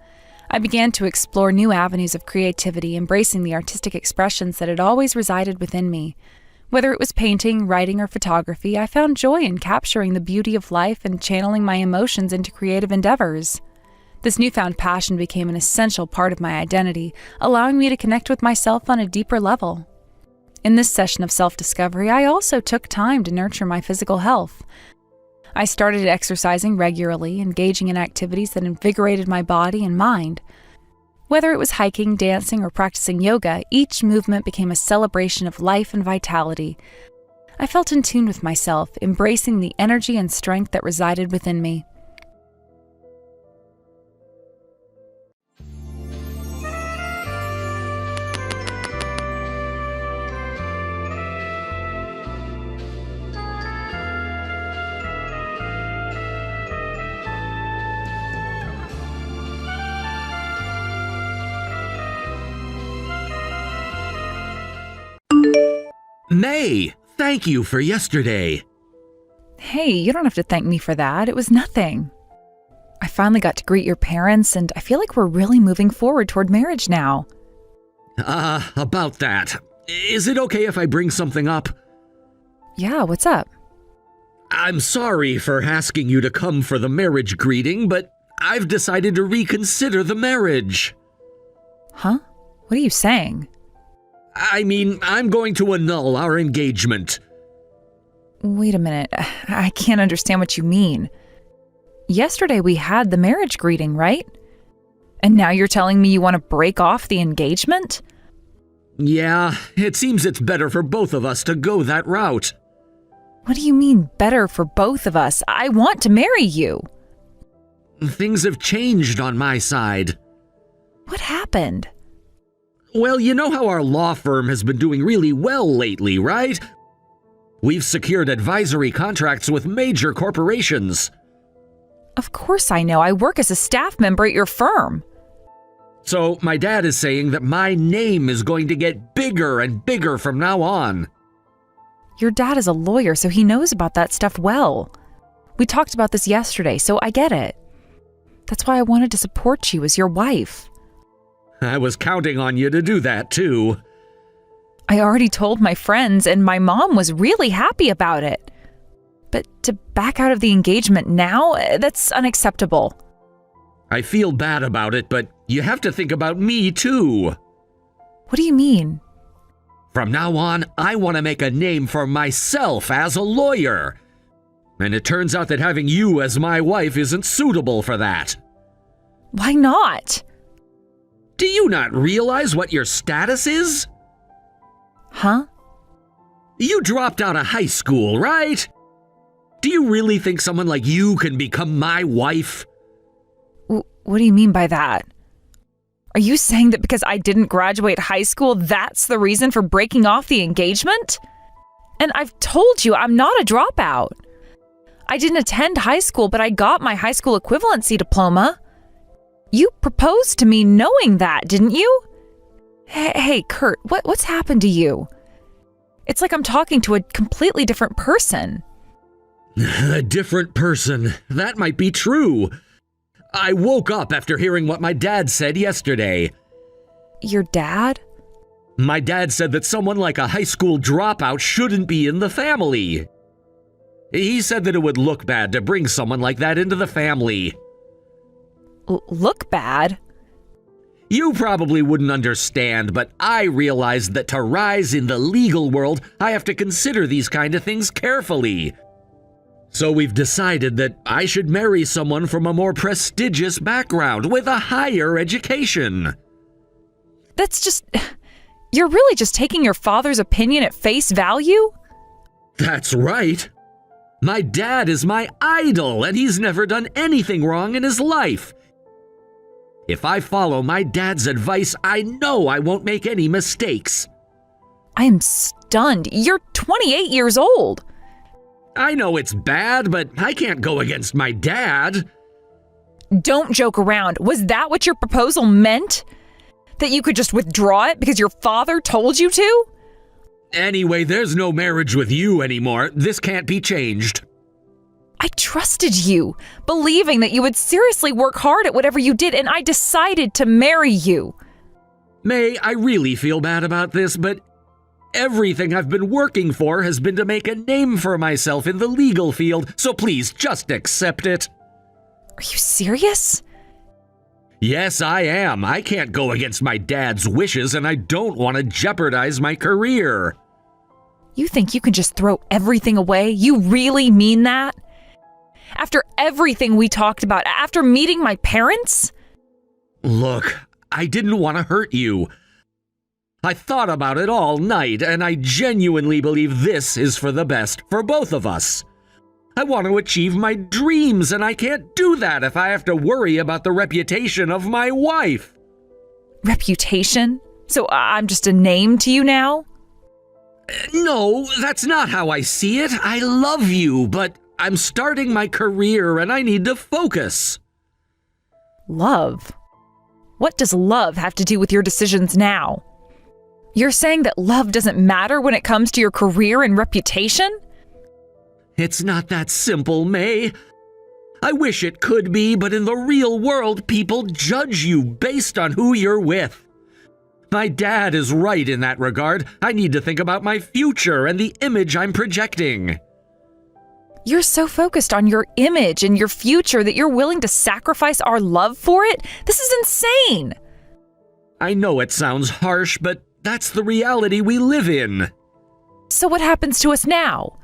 I began to explore new avenues of creativity, embracing the artistic expressions that had always resided within me. Whether it was painting, writing, or photography, I found joy in capturing the beauty of life and channeling my emotions into creative endeavors. This newfound passion became an essential part of my identity, allowing me to connect with myself on a deeper level. In this session of self-discovery, I also took time to nurture my physical health. I started exercising regularly, engaging in activities that invigorated my body and mind. Whether it was hiking, dancing, or practicing yoga, each movement became a celebration of life and vitality. I felt in tune with myself, embracing the energy and strength that resided within me. May, thank you for yesterday. Hey, you don't have to thank me for that. It was nothing. I finally got to greet your parents, and I feel like we're really moving forward toward marriage now. About that. Is it okay if I bring something up? Yeah, what's up? I'm sorry for asking you to come for the marriage greeting, but I've decided to reconsider the marriage. Huh? What are you saying? I mean, I'm going to annul our engagement. Wait a minute. I can't understand what you mean. Yesterday we had the marriage greeting, right? And now you're telling me you want to break off the engagement? Yeah, it seems it's better for both of us to go that route. What do you mean, better for both of us? I want to marry you. Things have changed on my side. What happened? Well, you know how our law firm has been doing really well lately, right? We've secured advisory contracts with major corporations. Of course I know. I work as a staff member at your firm. So my dad is saying that my name is going to get bigger and bigger from now on. Your dad is a lawyer, so he knows about that stuff well. We talked about this yesterday, so I get it. That's why I wanted to support you as your wife. I was counting on you to do that, too. I already told my friends, and my mom was really happy about it. But to back out of the engagement now, that's unacceptable. I feel bad about it, but you have to think about me, too. What do you mean? From now on, I want to make a name for myself as a lawyer. And it turns out that having you as my wife isn't suitable for that. Why not? Do you not realize what your status is? Huh? You dropped out of high school, right? Do you really think someone like you can become my wife? What do you mean by that? Are you saying that because I didn't graduate high school, that's the reason for breaking off the engagement? And I've told you I'm not a dropout. I didn't attend high school, but I got my high school equivalency diploma. You proposed to me knowing that, didn't you? Hey, Kurt, what's happened to you? It's like I'm talking to a completely different person. A different person. That might be true. I woke up after hearing what my dad said yesterday. Your dad? My dad said that someone like a high school dropout shouldn't be in the family. He said that it would look bad to bring someone like that into the family. Look bad? You probably wouldn't understand, but I realized that to rise in the legal world, I have to consider these kind of things carefully. So we've decided that I should marry someone from a more prestigious background with a higher education. You're really just taking your father's opinion at face value? That's right. My dad is my idol, and he's never done anything wrong in his life. If I follow my dad's advice, I know I won't make any mistakes. I'm stunned. You're 28 years old. I know it's bad, but I can't go against my dad. Don't joke around. Was that what your proposal meant? That you could just withdraw it because your father told you to? Anyway, there's no marriage with you anymore. This can't be changed. I trusted you, believing that you would seriously work hard at whatever you did, and I decided to marry you. May, I really feel bad about this, but everything I've been working for has been to make a name for myself in the legal field, so please just accept it. Are you serious? Yes, I am. I can't go against my dad's wishes, and I don't want to jeopardize my career. You think you can just throw everything away? You really mean that? After everything we talked about, after meeting my parents? Look, I didn't want to hurt you. I thought about it all night, and I genuinely believe this is for the best for both of us. I want to achieve my dreams, and I can't do that if I have to worry about the reputation of my wife. Reputation? So I'm just a name to you now? No, that's not how I see it. I love you, but I'm starting my career and I need to focus. Love? What does love have to do with your decisions now? You're saying that love doesn't matter when it comes to your career and reputation? It's not that simple, May. I wish it could be, but in the real world, people judge you based on who you're with. My dad is right in that regard. I need to think about my future and the image I'm projecting. You're so focused on your image and your future that you're willing to sacrifice our love for it? This is insane! I know it sounds harsh, but that's the reality we live in. So what happens to us now?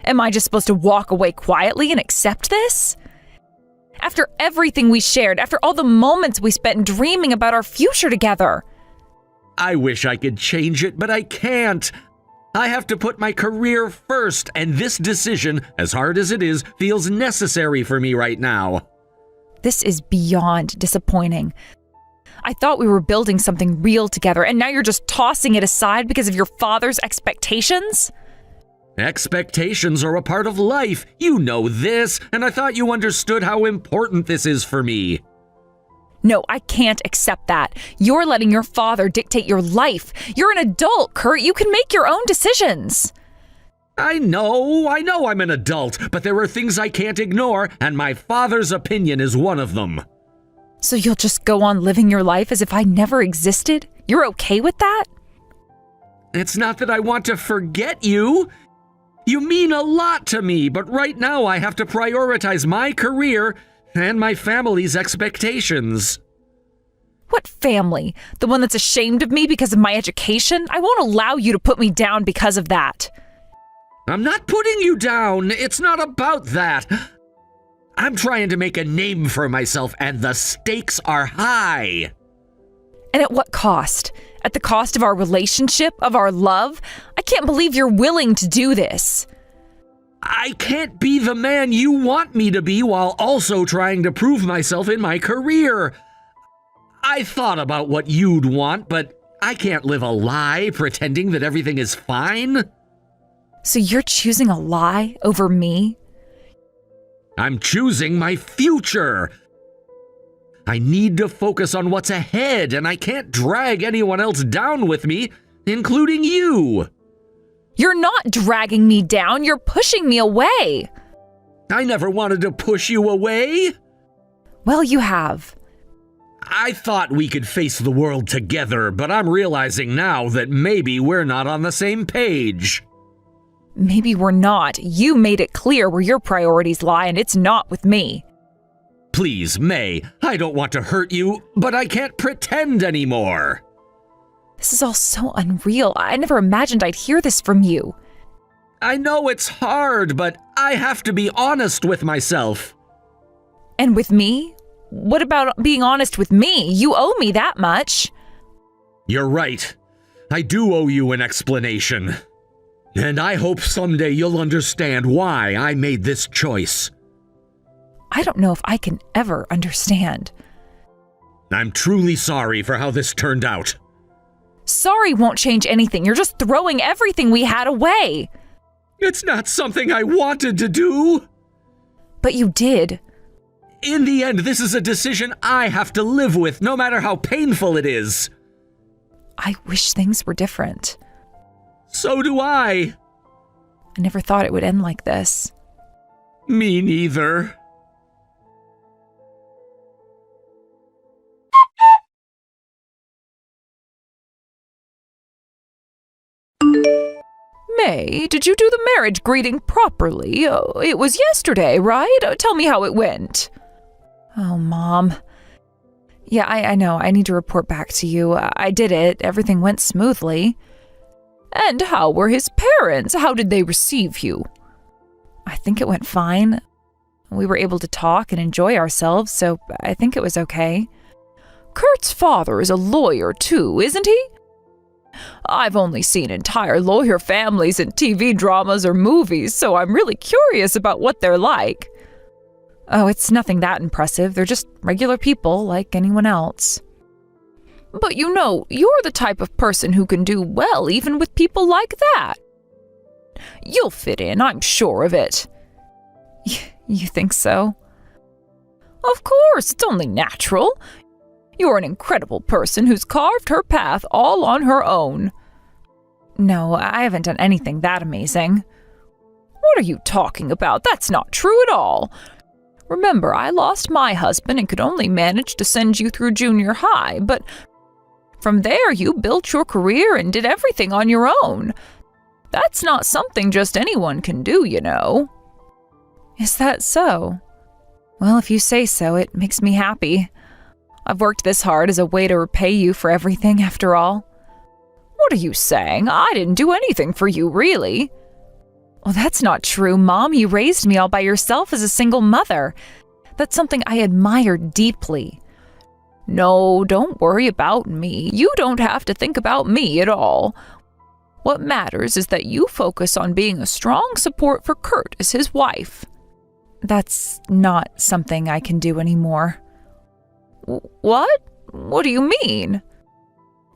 Am I just supposed to walk away quietly and accept this? After everything we shared, after all the moments we spent dreaming about our future together. I wish I could change it, but I can't. I have to put my career first, and this decision, as hard as it is, feels necessary for me right now. This is beyond disappointing. I thought we were building something real together, and now you're just tossing it aside because of your father's expectations? Expectations are a part of life. You know this, and I thought you understood how important this is for me. No, I can't accept that. You're letting your father dictate your life. You're an adult, Kurt. You can make your own decisions. I know I'm an adult, but there are things I can't ignore, and my father's opinion is one of them. So you'll just go on living your life as if I never existed? You're okay with that? It's not that I want to forget you. You mean a lot to me, but right now I have to prioritize my career and my family's expectations. What family? The one that's ashamed of me because of my education? I won't allow you to put me down because of that. I'm not putting you down. It's not about that. I'm trying to make a name for myself, and the stakes are high. And at what cost? At the cost of our relationship, of our love? I can't believe you're willing to do this. I can't be the man you want me to be while also trying to prove myself in my career. I thought about what you'd want, but I can't live a lie pretending that everything is fine. So you're choosing a lie over me? I'm choosing my future. I need to focus on what's ahead, and I can't drag anyone else down with me, including you. You're not dragging me down, you're pushing me away. I never wanted to push you away. Well, you have. I thought we could face the world together, but I'm realizing now that maybe we're not on the same page. Maybe we're not. You made it clear where your priorities lie, and it's not with me. Please, May, I don't want to hurt you, but I can't pretend anymore. This is all so unreal. I never imagined I'd hear this from you. I know it's hard, but I have to be honest with myself. And with me? What about being honest with me? You owe me that much. You're right. I do owe you an explanation. And I hope someday you'll understand why I made this choice. I don't know if I can ever understand. I'm truly sorry for how this turned out. Sorry won't change anything. You're just throwing everything we had away. It's not something I wanted to do. But you did. In the end, this is a decision I have to live with, no matter how painful it is. I wish things were different. So do I. I never thought it would end like this. Me neither. May, did you do the marriage greeting properly? It was yesterday, right? Tell me how it went. Oh, Mom. Yeah, I know. I need to report back to you. I did it. Everything went smoothly. And how were his parents? How did they receive you? I think it went fine. We were able to talk and enjoy ourselves, so I think it was okay. Kurt's father is a lawyer too, isn't he? I've only seen entire lawyer families in TV dramas or movies, so I'm really curious about what they're like. Oh, it's nothing that impressive. They're just regular people like anyone else. But you know, you're the type of person who can do well even with people like that. You'll fit in, I'm sure of it. You think so? Of course, it's only natural. You're an incredible person who's carved her path all on her own. No, I haven't done anything that amazing. What are you talking about? That's not true at all. Remember, I lost my husband and could only manage to send you through junior high, but from there you built your career and did everything on your own. That's not something just anyone can do, you know. Is that so? Well, if you say so, it makes me happy. I've worked this hard as a way to repay you for everything, after all. What are you saying? I didn't do anything for you, really. Well, that's not true, Mom. You raised me all by yourself as a single mother. That's something I admire deeply. No, don't worry about me. You don't have to think about me at all. What matters is that you focus on being a strong support for Kurt as his wife. That's not something I can do anymore. What? What do you mean?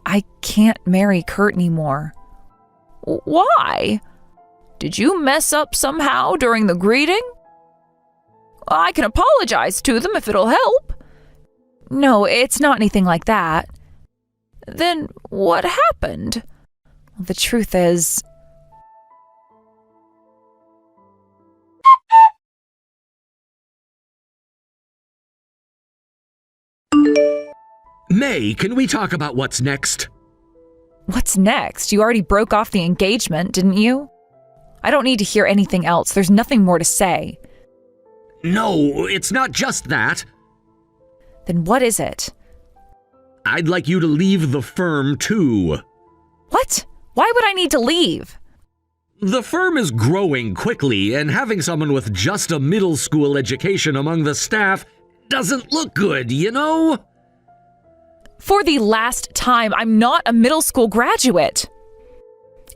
I can't marry Kurt anymore. Why? Did you mess up somehow during the greeting? I can apologize to them if it'll help. No, it's not anything like that. Then what happened? The truth is... May, can we talk about what's next? What's next? You already broke off the engagement, didn't you? I don't need to hear anything else. There's nothing more to say. No, it's not just that. Then what is it? I'd like you to leave the firm, too. What? Why would I need to leave? The firm is growing quickly, and having someone with just a middle school education among the staff doesn't look good, you know? For the last time, I'm not a middle school graduate.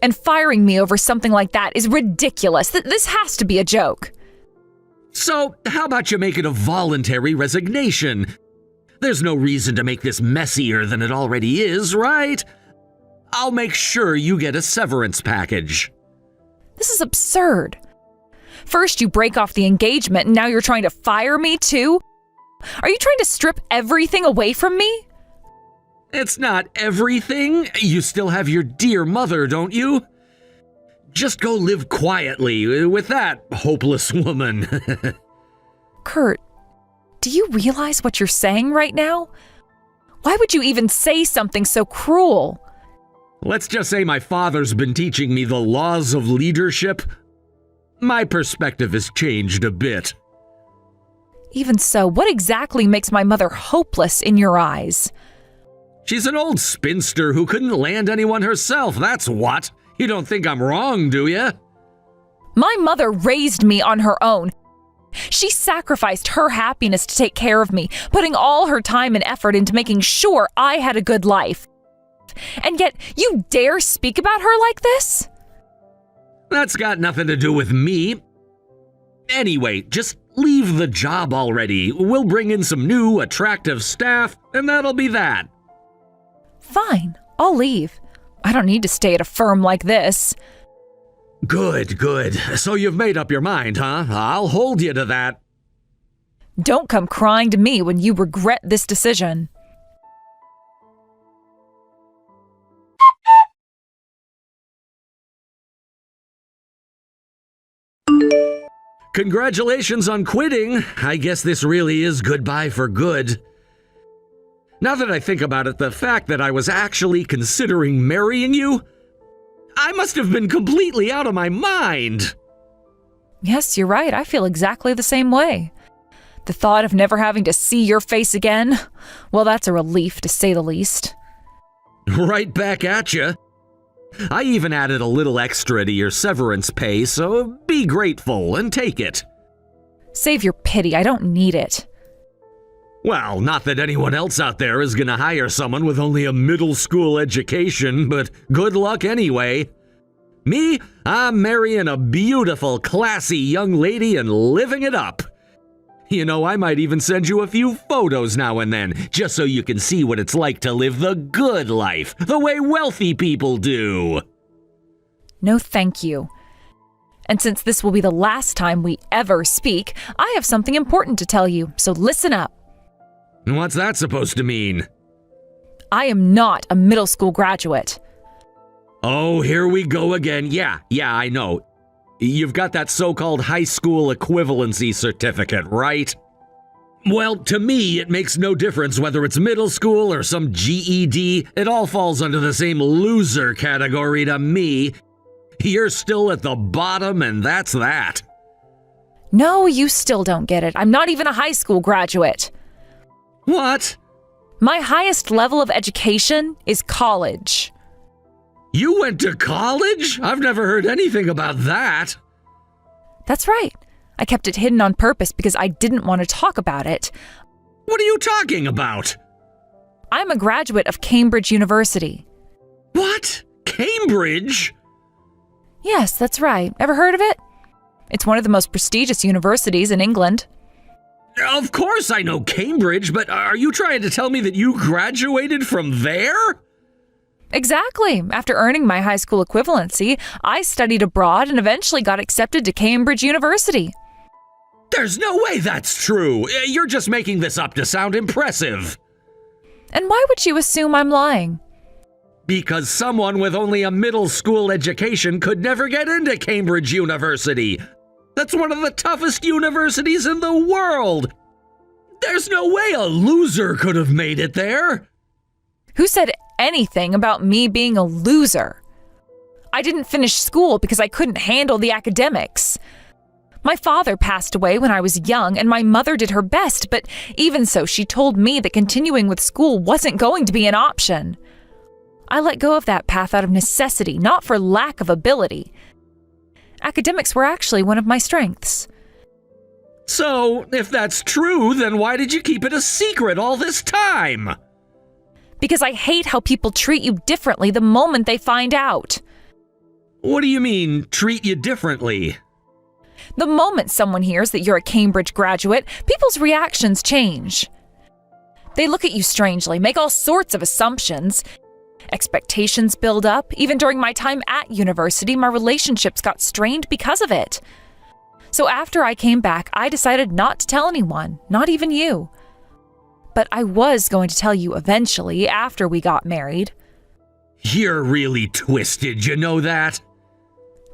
And firing me over something like that is ridiculous. This has to be a joke. So, how about you make it a voluntary resignation? There's no reason to make this messier than it already is, right? I'll make sure you get a severance package. This is absurd. First you break off the engagement and now you're trying to fire me too? Are you trying to strip everything away from me? It's not everything. You still have your dear mother, don't you? Just go live quietly with that hopeless woman. Kurt, do you realize what you're saying right now? Why would you even say something so cruel? Let's just say my father's been teaching me the laws of leadership. My perspective has changed a bit. Even so, what exactly makes my mother hopeless in your eyes? She's an old spinster who couldn't land anyone herself, that's what. You don't think I'm wrong, do you? My mother raised me on her own. She sacrificed her happiness to take care of me, putting all her time and effort into making sure I had a good life. And yet, you dare speak about her like this? That's got nothing to do with me. Anyway, just leave the job already. We'll bring in some new, attractive staff, and that'll be that. Fine, I'll leave. I don't need to stay at a firm like this. Good, good. So you've made up your mind, huh? I'll hold you to that. Don't come crying to me when you regret this decision. Congratulations on quitting. I guess this really is goodbye for good. Now that I think about it, the fact that I was actually considering marrying you, I must have been completely out of my mind. Yes, you're right. I feel exactly the same way. The thought of never having to see your face again, well, that's a relief to say the least. Right back at you. I even added a little extra to your severance pay, so be grateful and take it. Save your pity. I don't need it. Well, not that anyone else out there is gonna hire someone with only a middle school education, but good luck anyway. Me, I'm marrying a beautiful, classy young lady and living it up. You know, I might even send you a few photos now and then, just so you can see what it's like to live the good life, the way wealthy people do. No, thank you. And since this will be the last time we ever speak, I have something important to tell you, so listen up. What's that supposed to mean? I am not a middle school graduate. Oh, here we go again. Yeah, I know. You've got that so-called high school equivalency certificate, right? Well, to me, it makes no difference whether it's middle school or some GED. It all falls under the same loser category to me. You're still at the bottom, and that's that. No, you still don't get it. I'm not even a high school graduate. What? My highest level of education is college. You went to college? I've never heard anything about that. That's right. I kept it hidden on purpose because I didn't want to talk about it. What are you talking about? I'm a graduate of Cambridge University. What? Cambridge? Yes, that's right. Ever heard of it? It's one of the most prestigious universities in England. Of course I know Cambridge, but are you trying to tell me that you graduated from there? Exactly. After earning my high school equivalency, I studied abroad and eventually got accepted to Cambridge University. There's no way that's true. You're just making this up to sound impressive. And why would you assume I'm lying? Because someone with only a middle school education could never get into Cambridge University. That's one of the toughest universities in the world. There's no way a loser could have made it there. Who said anything about me being a loser? I didn't finish school because I couldn't handle the academics. My father passed away when I was young, and my mother did her best, but even so, she told me that continuing with school wasn't going to be an option. I let go of that path out of necessity, not for lack of ability. Academics were actually one of my strengths. So, if that's true, then why did you keep it a secret all this time? Because I hate how people treat you differently the moment they find out. What do you mean, treat you differently? The moment someone hears that you're a Cambridge graduate, people's reactions change. They look at you strangely, make all sorts of assumptions. Expectations build up. Even during my time at university, my relationships got strained because of it. So after I came back, I decided not to tell anyone, not even you. But I was going to tell you eventually after we got married. You're really twisted, you know that?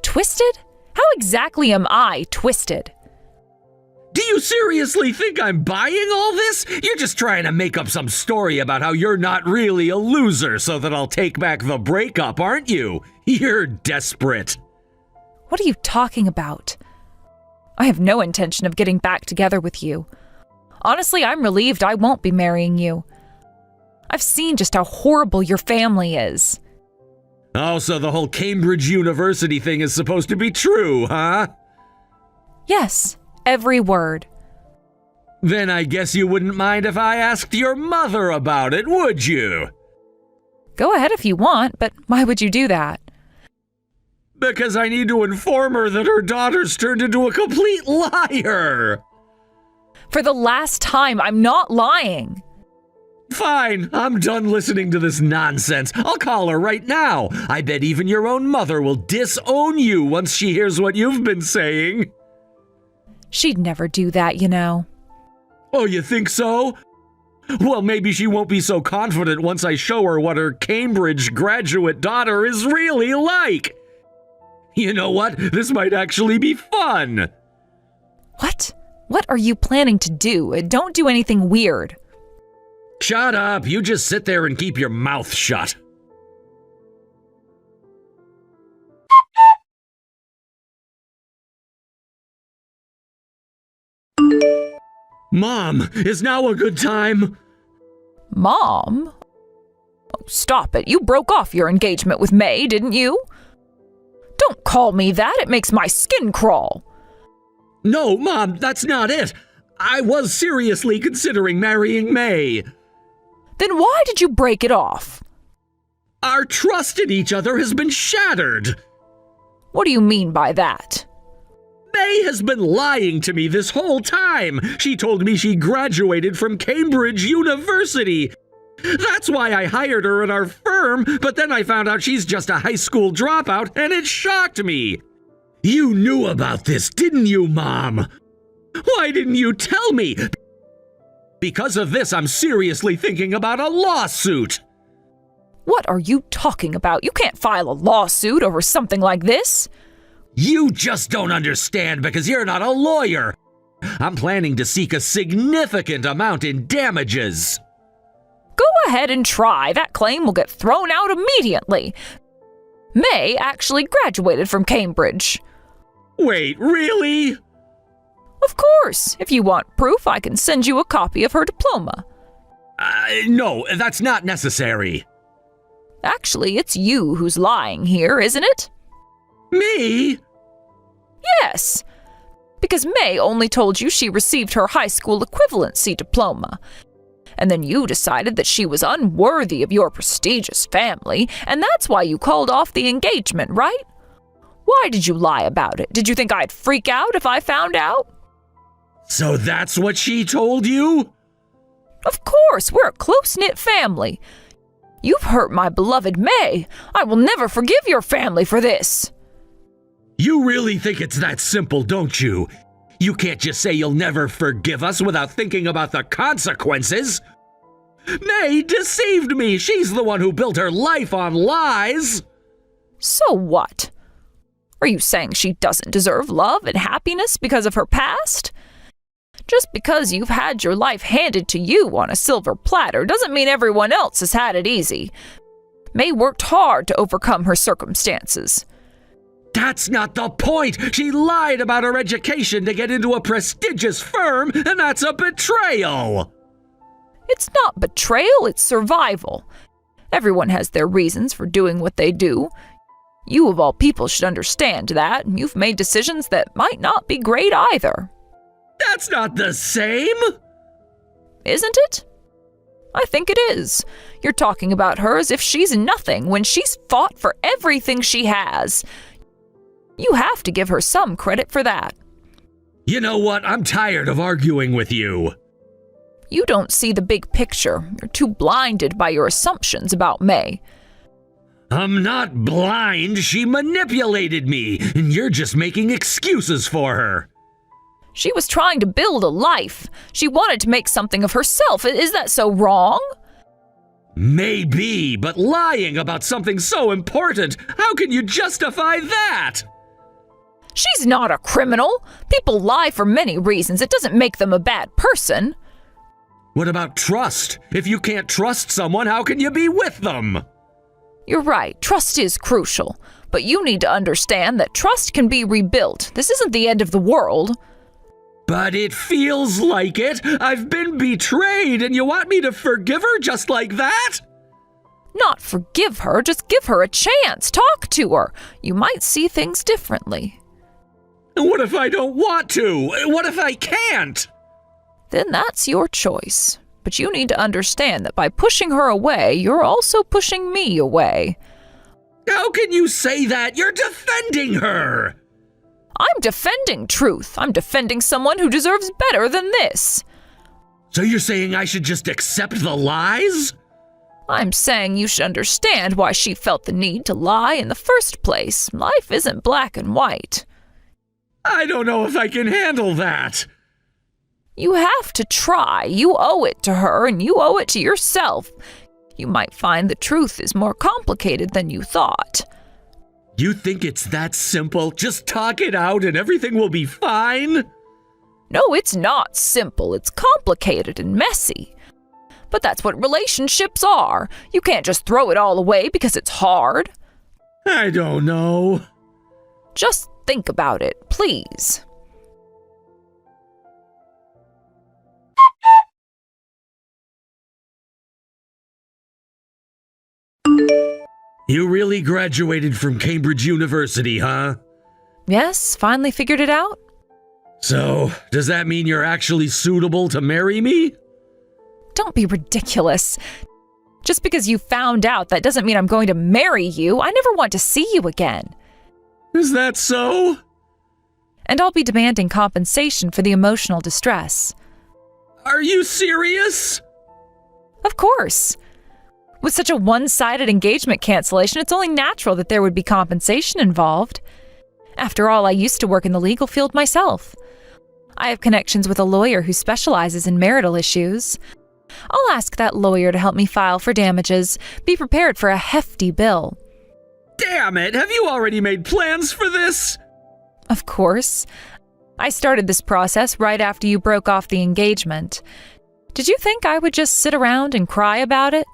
Twisted? How exactly am I twisted? Do you seriously think I'm buying all this? You're just trying to make up some story about how you're not really a loser so that I'll take back the breakup, aren't you? You're desperate. What are you talking about? I have no intention of getting back together with you. Honestly, I'm relieved I won't be marrying you. I've seen just how horrible your family is. Oh, so the whole Cambridge University thing is supposed to be true, huh? Yes, every word. Then I guess you wouldn't mind if I asked your mother about it, would you? Go ahead if you want, but why would you do that? Because I need to inform her that her daughter's turned into a complete liar. For the last time, I'm not lying. Fine, I'm done listening to this nonsense. I'll call her right now. I bet even your own mother will disown you once she hears what you've been saying. She'd never do that, you know. Oh, you think so? Well, maybe she won't be so confident once I show her what her Cambridge graduate daughter is really like. You know what? This might actually be fun. What? What are you planning to do? Don't do anything weird. Shut up. You just sit there and keep your mouth shut. Mom, is now a good time? Mom? Oh, stop it. You broke off your engagement with May, didn't you? Don't call me that. It makes my skin crawl. No, Mom, that's not it. I was seriously considering marrying May. Then why did you break it off? Our trust in each other has been shattered. What do you mean by that? May has been lying to me this whole time. She told me she graduated from Cambridge University. That's why I hired her at our firm, but then I found out she's just a high school dropout, and it shocked me. You knew about this, didn't you, Mom? Why didn't you tell me? Because of this, I'm seriously thinking about a lawsuit. What are you talking about? You can't file a lawsuit over something like this. You just don't understand because you're not a lawyer. I'm planning to seek a significant amount in damages. Go ahead and try. That claim will get thrown out immediately. May actually graduated from Cambridge. Wait, really? Of course. If you want proof, I can send you a copy of her diploma. No, that's not necessary. Actually, it's you who's lying here, isn't it? Me? Yes. Because May only told you she received her high school equivalency diploma. And then you decided that she was unworthy of your prestigious family, and that's why you called off the engagement, right? Why did you lie about it? Did you think I'd freak out if I found out? So that's what she told you? Of course, we're a close-knit family. You've hurt my beloved May. I will never forgive your family for this. You really think it's that simple, don't you? You can't just say you'll never forgive us without thinking about the consequences. May deceived me. She's the one who built her life on lies. So what? Are you saying she doesn't deserve love and happiness because of her past? Just because you've had your life handed to you on a silver platter doesn't mean everyone else has had it easy. May worked hard to overcome her circumstances. That's not the point. She lied about her education to get into a prestigious firm, and that's a betrayal. It's not betrayal, it's survival. Everyone has their reasons for doing what they do. You of all people should understand that, and you've made decisions that might not be great either. That's not the same. Isn't it? I think it is. You're talking about her as if she's nothing when she's fought for everything she has. You have to give her some credit for that. You know what? I'm tired of arguing with you. You don't see the big picture. You're too blinded by your assumptions about May. I'm not blind. She manipulated me, and you're just making excuses for her. She was trying to build a life. She wanted to make something of herself. Is that so wrong? Maybe, but lying about something so important, how can you justify that? She's not a criminal. People lie for many reasons. It doesn't make them a bad person. What about trust? If you can't trust someone, how can you be with them? You're right. Trust is crucial. But you need to understand that trust can be rebuilt. This isn't the end of the world. But it feels like it. I've been betrayed, and you want me to forgive her just like that? Not forgive her, just give her a chance. Talk to her. You might see things differently. What if I don't want to? What if I can't? Then that's your choice. But you need to understand that by pushing her away, you're also pushing me away. How can you say that? You're defending her! I'm defending truth. I'm defending someone who deserves better than this. So you're saying I should just accept the lies? I'm saying you should understand why she felt the need to lie in the first place. Life isn't black and white. I don't know if I can handle that. You have to try. You owe it to her, and you owe it to yourself. You might find the truth is more complicated than you thought. You think it's that simple? Just talk it out and everything will be fine? No, it's not simple. It's complicated and messy. But that's what relationships are. You can't just throw it all away because it's hard. I don't know. Just think about it, please. You really graduated from Cambridge University, huh? Yes, finally figured it out? So, does that mean you're actually suitable to marry me? Don't be ridiculous. Just because you found out, that doesn't mean I'm going to marry you. I never want to see you again. Is that so? And I'll be demanding compensation for the emotional distress. Are you serious? Of course. With such a one-sided engagement cancellation, it's only natural that there would be compensation involved. After all, I used to work in the legal field myself. I have connections with a lawyer who specializes in marital issues. I'll ask that lawyer to help me file for damages. Be prepared for a hefty bill. Damn it! Have you already made plans for this? Of course. I started this process right after you broke off the engagement. Did you think I would just sit around and cry about it?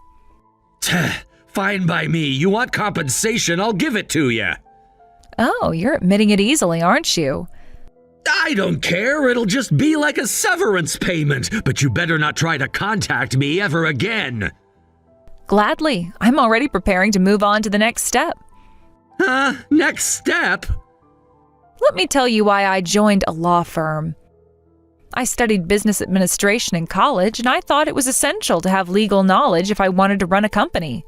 Fine by me. You want compensation, I'll give it to you. Oh, you're admitting it easily, aren't you? I don't care. It'll just be like a severance payment, but you better not try to contact me ever again. Gladly. I'm already preparing to move on to the next step. Huh? Next step? Let me tell you why I joined a law firm. I studied business administration in college, and I thought it was essential to have legal knowledge if I wanted to run a company.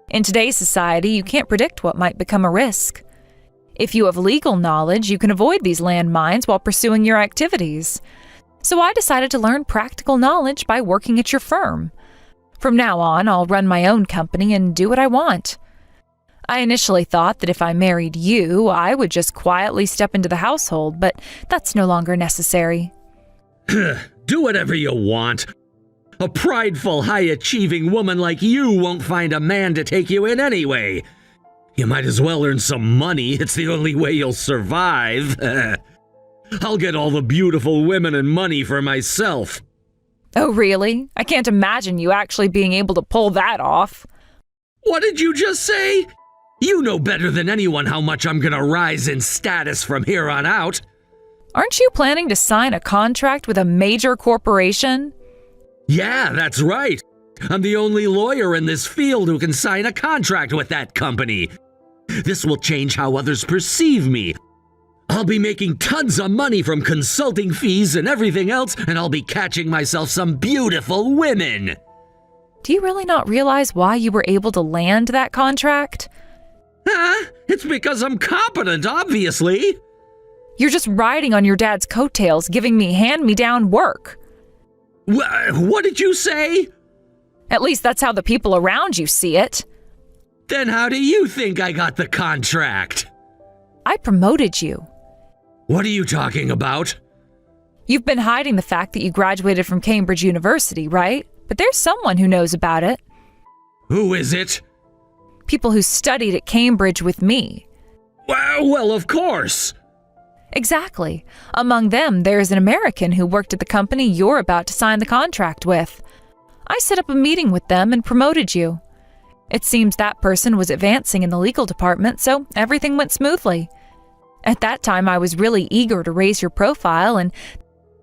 In today's society, you can't predict what might become a risk. If you have legal knowledge, you can avoid these landmines while pursuing your activities. So I decided to learn practical knowledge by working at your firm. From now on, I'll run my own company and do what I want. I initially thought that if I married you, I would just quietly step into the household, but that's no longer necessary. Do whatever you want. A prideful, high-achieving woman like you won't find a man to take you in anyway. You might as well earn some money. It's the only way you'll survive. I'll get all the beautiful women and money for myself. Oh, really? I can't imagine you actually being able to pull that off. What did you just say? You know better than anyone how much I'm gonna rise in status from here on out. Aren't you planning to sign a contract with a major corporation? Yeah, that's right. I'm the only lawyer in this field who can sign a contract with that company. This will change how others perceive me. I'll be making tons of money from consulting fees and everything else, and I'll be catching myself some beautiful women. Do you really not realize why you were able to land that contract? It's because I'm competent, obviously. You're just riding on your dad's coattails, giving me hand-me-down work. What did you say? At least that's how the people around you see it. Then how do you think I got the contract? I promoted you. What are you talking about? You've been hiding the fact that you graduated from Cambridge University, right? But there's someone who knows about it. Who is it? People who studied at Cambridge with me. Well, of course. Exactly. Among them, there is an American who worked at the company you're about to sign the contract with. I set up a meeting with them and promoted you. It seems that person was advancing in the legal department, so everything went smoothly. At that time, I was really eager to raise your profile, and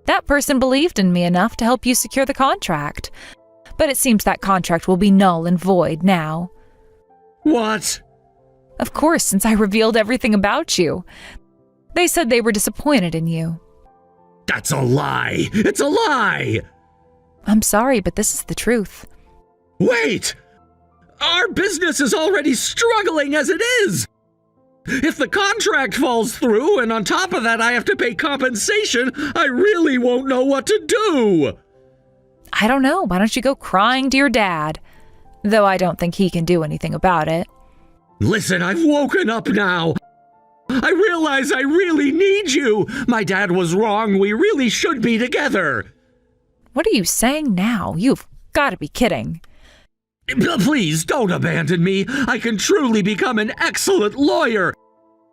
that person believed in me enough to help you secure the contract. But it seems that contract will be null and void now. What? Of course, since I revealed everything about you. They said they were disappointed in you. That's a lie! It's a lie! I'm sorry, but this is the truth. Wait! Our business is already struggling as it is! If the contract falls through, and on top of that I have to pay compensation, I really won't know what to do! I don't know. Why don't you go crying to your dad? Though I don't think he can do anything about it. Listen, I've woken up now. I realize I really need you. My dad was wrong. We really should be together. What are you saying now? You've got to be kidding. Please don't abandon me. I can truly become an excellent lawyer.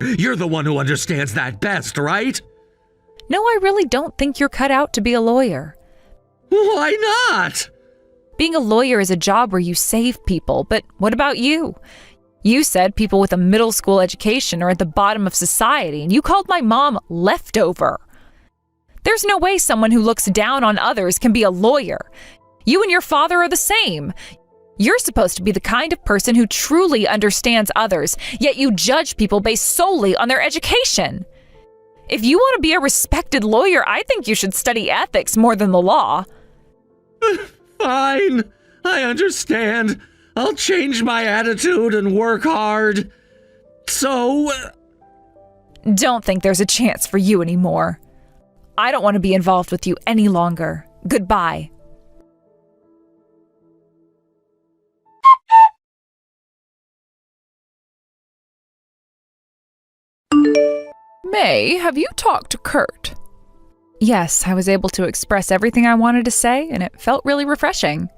You're the one who understands that best, right? No, I really don't think you're cut out to be a lawyer. Why not? Being a lawyer is a job where you save people, but what about you? You said people with a middle school education are at the bottom of society, and you called my mom leftover. There's no way someone who looks down on others can be a lawyer. You and your father are the same. You're supposed to be the kind of person who truly understands others, yet you judge people based solely on their education. If you want to be a respected lawyer, I think you should study ethics more than the law. Fine. I understand. I'll change my attitude and work hard. So... Don't think there's a chance for you anymore. I don't want to be involved with you any longer. Goodbye. May, have you talked to Kurt? Yes, I was able to express everything I wanted to say, and it felt really refreshing.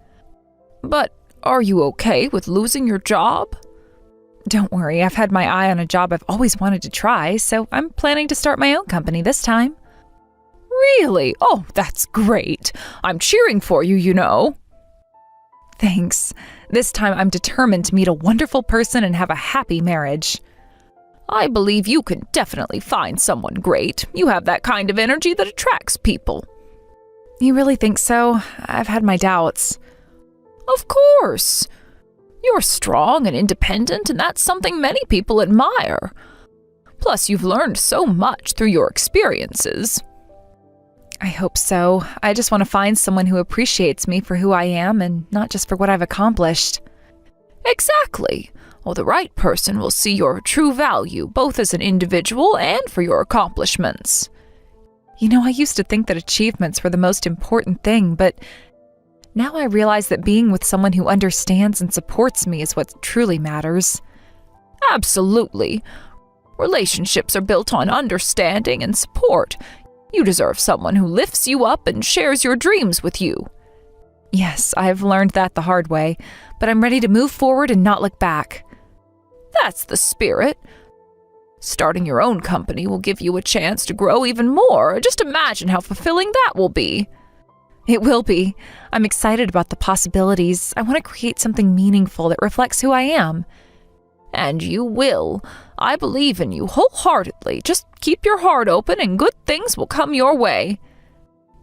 But are you okay with losing your job? Don't worry, I've had my eye on a job I've always wanted to try, so I'm planning to start my own company this time. Really? Oh, that's great. I'm cheering for you, you know. Thanks. This time I'm determined to meet a wonderful person and have a happy marriage. I believe you can definitely find someone great. You have that kind of energy that attracts people. You really think so? I've had my doubts. Of course. You're strong and independent, and that's something many people admire. Plus, you've learned so much through your experiences. I hope so. I just want to find someone who appreciates me for who I am and not just for what I've accomplished. Exactly. Well, the right person will see your true value, both as an individual and for your accomplishments. You know, I used to think that achievements were the most important thing, but now I realize that being with someone who understands and supports me is what truly matters. Absolutely. Relationships are built on understanding and support. You deserve someone who lifts you up and shares your dreams with you. Yes, I've learned that the hard way, but I'm ready to move forward and not look back. That's the spirit. Starting your own company will give you a chance to grow even more. Just imagine how fulfilling that will be. It will be. I'm excited about the possibilities. I want to create something meaningful that reflects who I am. And you will. I believe in you wholeheartedly. Just keep your heart open and good things will come your way.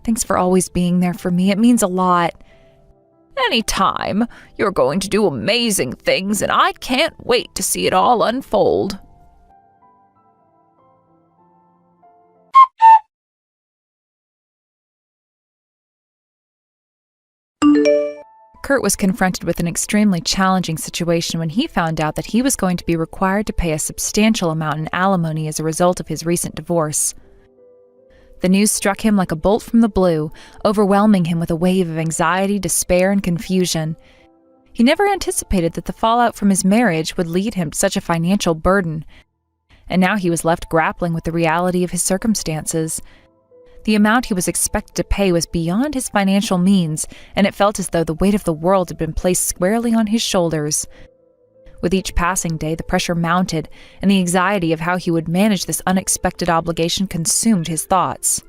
Thanks for always being there for me. It means a lot. Anytime. You're going to do amazing things, and I can't wait to see it all unfold. Kurt was confronted with an extremely challenging situation when he found out that he was going to be required to pay a substantial amount in alimony as a result of his recent divorce. The news struck him like a bolt from the blue, overwhelming him with a wave of anxiety, despair, and confusion. He never anticipated that the fallout from his marriage would lead him to such a financial burden, and now he was left grappling with the reality of his circumstances. The amount he was expected to pay was beyond his financial means, and it felt as though the weight of the world had been placed squarely on his shoulders. With each passing day, the pressure mounted, and the anxiety of how he would manage this unexpected obligation consumed his thoughts.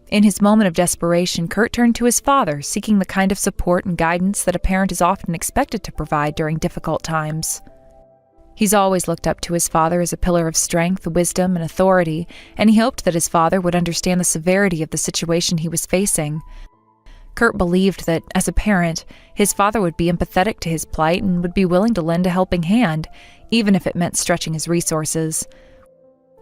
In his moment of desperation, Kurt turned to his father, seeking the kind of support and guidance that a parent is often expected to provide during difficult times. He's always looked up to his father as a pillar of strength, wisdom, and authority, and he hoped that his father would understand the severity of the situation he was facing. Kurt believed that, as a parent, his father would be empathetic to his plight and would be willing to lend a helping hand, even if it meant stretching his resources.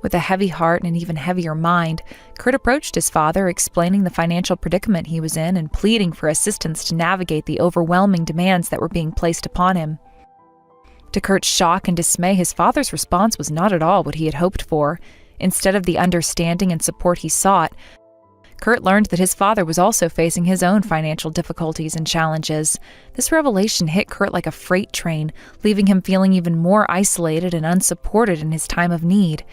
With a heavy heart and an even heavier mind, Kurt approached his father, explaining the financial predicament he was in and pleading for assistance to navigate the overwhelming demands that were being placed upon him. To Kurt's shock and dismay, his father's response was not at all what he had hoped for. Instead of the understanding and support he sought, Kurt learned that his father was also facing his own financial difficulties and challenges. This revelation hit Kurt like a freight train, leaving him feeling even more isolated and unsupported in his time of need.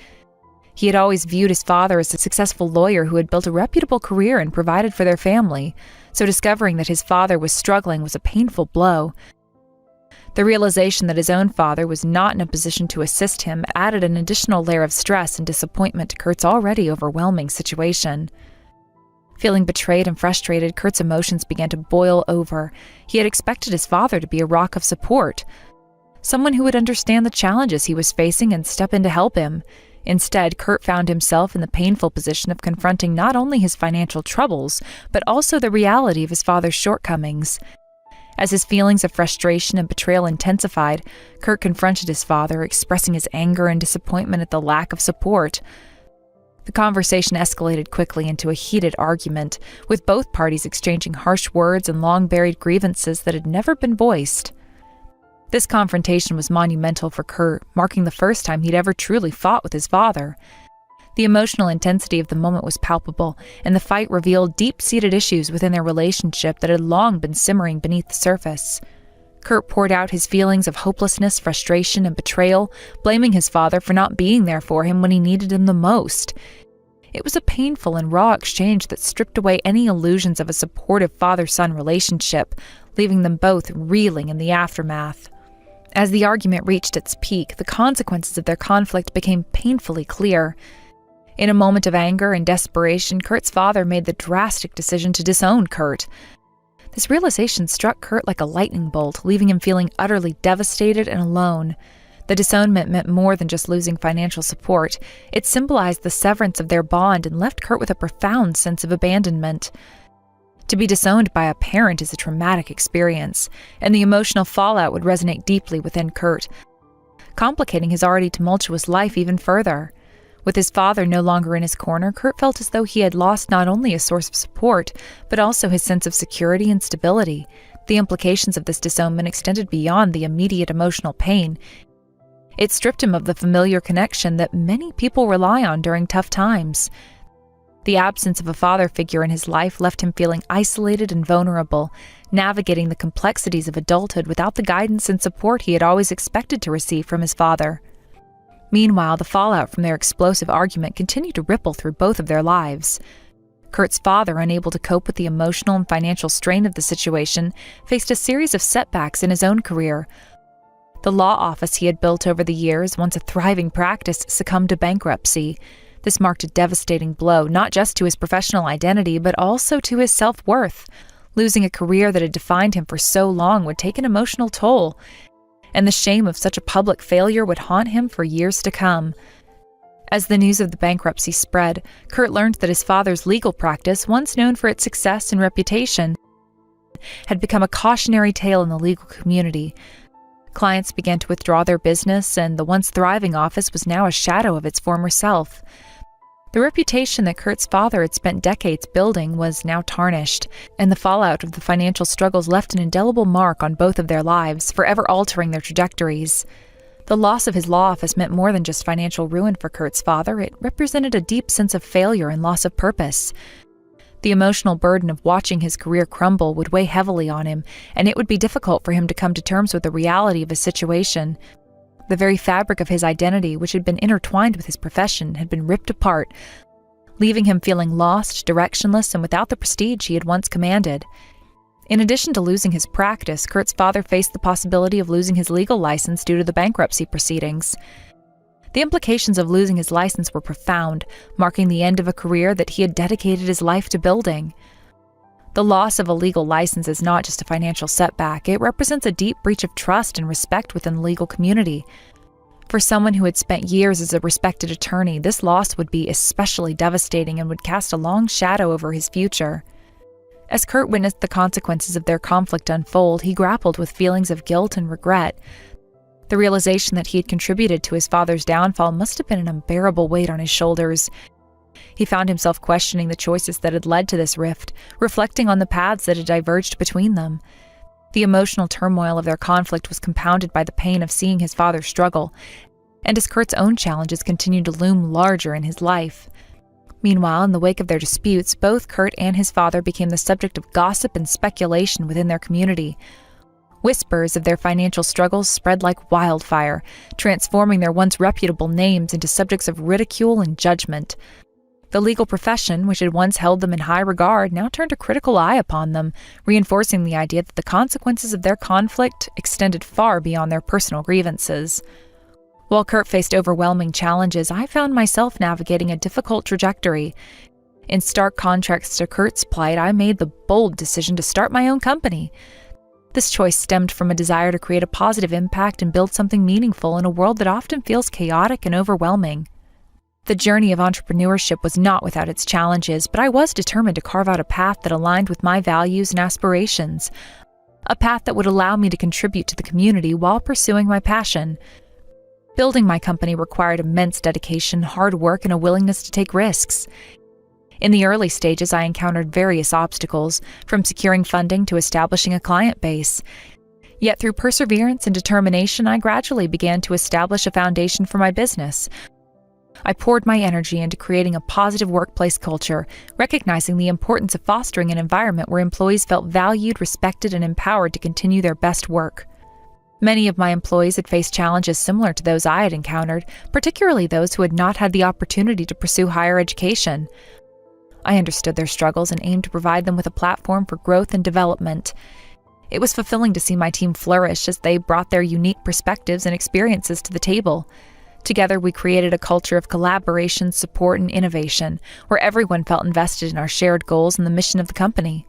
He had always viewed his father as a successful lawyer who had built a reputable career and provided for their family, so discovering that his father was struggling was a painful blow. The realization that his own father was not in a position to assist him added an additional layer of stress and disappointment to Kurt's already overwhelming situation. Feeling betrayed and frustrated, Kurt's emotions began to boil over. He had expected his father to be a rock of support, someone who would understand the challenges he was facing and step in to help him. Instead, Kurt found himself in the painful position of confronting not only his financial troubles, but also the reality of his father's shortcomings. As his feelings of frustration and betrayal intensified, Kurt confronted his father, expressing his anger and disappointment at the lack of support. The conversation escalated quickly into a heated argument, with both parties exchanging harsh words and long-buried grievances that had never been voiced. This confrontation was monumental for Kurt, marking the first time he'd ever truly fought with his father. The emotional intensity of the moment was palpable, and the fight revealed deep-seated issues within their relationship that had long been simmering beneath the surface. Kurt poured out his feelings of hopelessness, frustration, and betrayal, blaming his father for not being there for him when he needed him the most. It was a painful and raw exchange that stripped away any illusions of a supportive father-son relationship, leaving them both reeling in the aftermath. As the argument reached its peak, the consequences of their conflict became painfully clear. In a moment of anger and desperation, Kurt's father made the drastic decision to disown Kurt. This realization struck Kurt like a lightning bolt, leaving him feeling utterly devastated and alone. The disownment meant more than just losing financial support. It symbolized the severance of their bond and left Kurt with a profound sense of abandonment. To be disowned by a parent is a traumatic experience, and the emotional fallout would resonate deeply within Kurt, complicating his already tumultuous life even further. With his father no longer in his corner, Kurt felt as though he had lost not only a source of support, but also his sense of security and stability. The implications of this disownment extended beyond the immediate emotional pain. It stripped him of the familiar connection that many people rely on during tough times. The absence of a father figure in his life left him feeling isolated and vulnerable, navigating the complexities of adulthood without the guidance and support he had always expected to receive from his father. Meanwhile, the fallout from their explosive argument continued to ripple through both of their lives. Kurt's father, unable to cope with the emotional and financial strain of the situation, faced a series of setbacks in his own career. The law office he had built over the years, once a thriving practice, succumbed to bankruptcy. This marked a devastating blow, not just to his professional identity, but also to his self-worth. Losing a career that had defined him for so long would take an emotional toll, and the shame of such a public failure would haunt him for years to come. As the news of the bankruptcy spread, Kurt learned that his father's legal practice, once known for its success and reputation, had become a cautionary tale in the legal community. Clients began to withdraw their business, and the once thriving office was now a shadow of its former self. The reputation that Kurt's father had spent decades building was now tarnished, and the fallout of the financial struggles left an indelible mark on both of their lives, forever altering their trajectories. The loss of his law office meant more than just financial ruin for Kurt's father. It represented a deep sense of failure and loss of purpose. The emotional burden of watching his career crumble would weigh heavily on him, and it would be difficult for him to come to terms with the reality of his situation. The very fabric of his identity, which had been intertwined with his profession, had been ripped apart, leaving him feeling lost, directionless, and without the prestige he had once commanded. In addition to losing his practice, Kurt's father faced the possibility of losing his legal license due to the bankruptcy proceedings. The implications of losing his license were profound, marking the end of a career that he had dedicated his life to building. The loss of a legal license is not just a financial setback, it represents a deep breach of trust and respect within the legal community. For someone who had spent years as a respected attorney, this loss would be especially devastating and would cast a long shadow over his future. As Kurt witnessed the consequences of their conflict unfold, he grappled with feelings of guilt and regret. The realization that he had contributed to his father's downfall must have been an unbearable weight on his shoulders. He found himself questioning the choices that had led to this rift, reflecting on the paths that had diverged between them. The emotional turmoil of their conflict was compounded by the pain of seeing his father struggle, and as Kurt's own challenges continued to loom larger in his life. Meanwhile, in the wake of their disputes, both Kurt and his father became the subject of gossip and speculation within their community. Whispers of their financial struggles spread like wildfire, transforming their once reputable names into subjects of ridicule and judgment. The legal profession, which had once held them in high regard, now turned a critical eye upon them, reinforcing the idea that the consequences of their conflict extended far beyond their personal grievances. While Kurt faced overwhelming challenges, I found myself navigating a difficult trajectory. In stark contrast to Kurt's plight, I made the bold decision to start my own company. This choice stemmed from a desire to create a positive impact and build something meaningful in a world that often feels chaotic and overwhelming. The journey of entrepreneurship was not without its challenges, but I was determined to carve out a path that aligned with my values and aspirations, a path that would allow me to contribute to the community while pursuing my passion. Building my company required immense dedication, hard work, and a willingness to take risks. In the early stages, I encountered various obstacles, from securing funding to establishing a client base. Yet through perseverance and determination, I gradually began to establish a foundation for my business. I poured my energy into creating a positive workplace culture, recognizing the importance of fostering an environment where employees felt valued, respected, and empowered to continue their best work. Many of my employees had faced challenges similar to those I had encountered, particularly those who had not had the opportunity to pursue higher education. I understood their struggles and aimed to provide them with a platform for growth and development. It was fulfilling to see my team flourish as they brought their unique perspectives and experiences to the table. Together, we created a culture of collaboration, support, and innovation, where everyone felt invested in our shared goals and the mission of the company.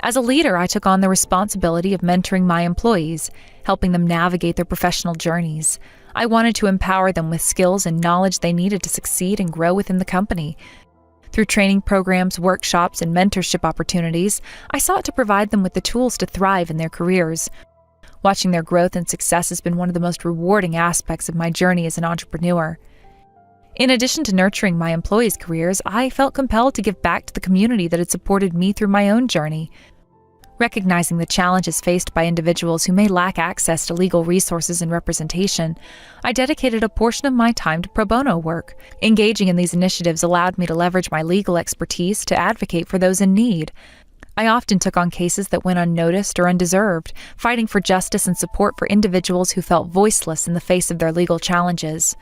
As a leader, I took on the responsibility of mentoring my employees, helping them navigate their professional journeys. I wanted to empower them with skills and knowledge they needed to succeed and grow within the company. Through training programs, workshops, and mentorship opportunities, I sought to provide them with the tools to thrive in their careers. Watching their growth and success has been one of the most rewarding aspects of my journey as an entrepreneur. In addition to nurturing my employees' careers, I felt compelled to give back to the community that had supported me through my own journey. Recognizing the challenges faced by individuals who may lack access to legal resources and representation, I dedicated a portion of my time to pro bono work. Engaging in these initiatives allowed me to leverage my legal expertise to advocate for those in need. I often took on cases that went unnoticed or undeserved, fighting for justice and support for individuals who felt voiceless in the face of their legal challenges.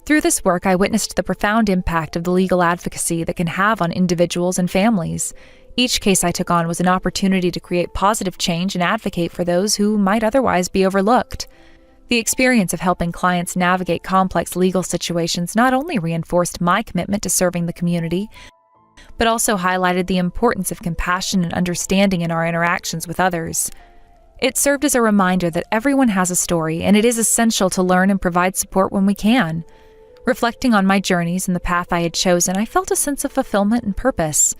Through this work, I witnessed the profound impact of the legal advocacy that can have on individuals and families. Each case I took on was an opportunity to create positive change and advocate for those who might otherwise be overlooked. The experience of helping clients navigate complex legal situations not only reinforced my commitment to serving the community, but also highlighted the importance of compassion and understanding in our interactions with others. It served as a reminder that everyone has a story, and it is essential to learn and provide support when we can. Reflecting on my journeys and the path I had chosen, I felt a sense of fulfillment and purpose.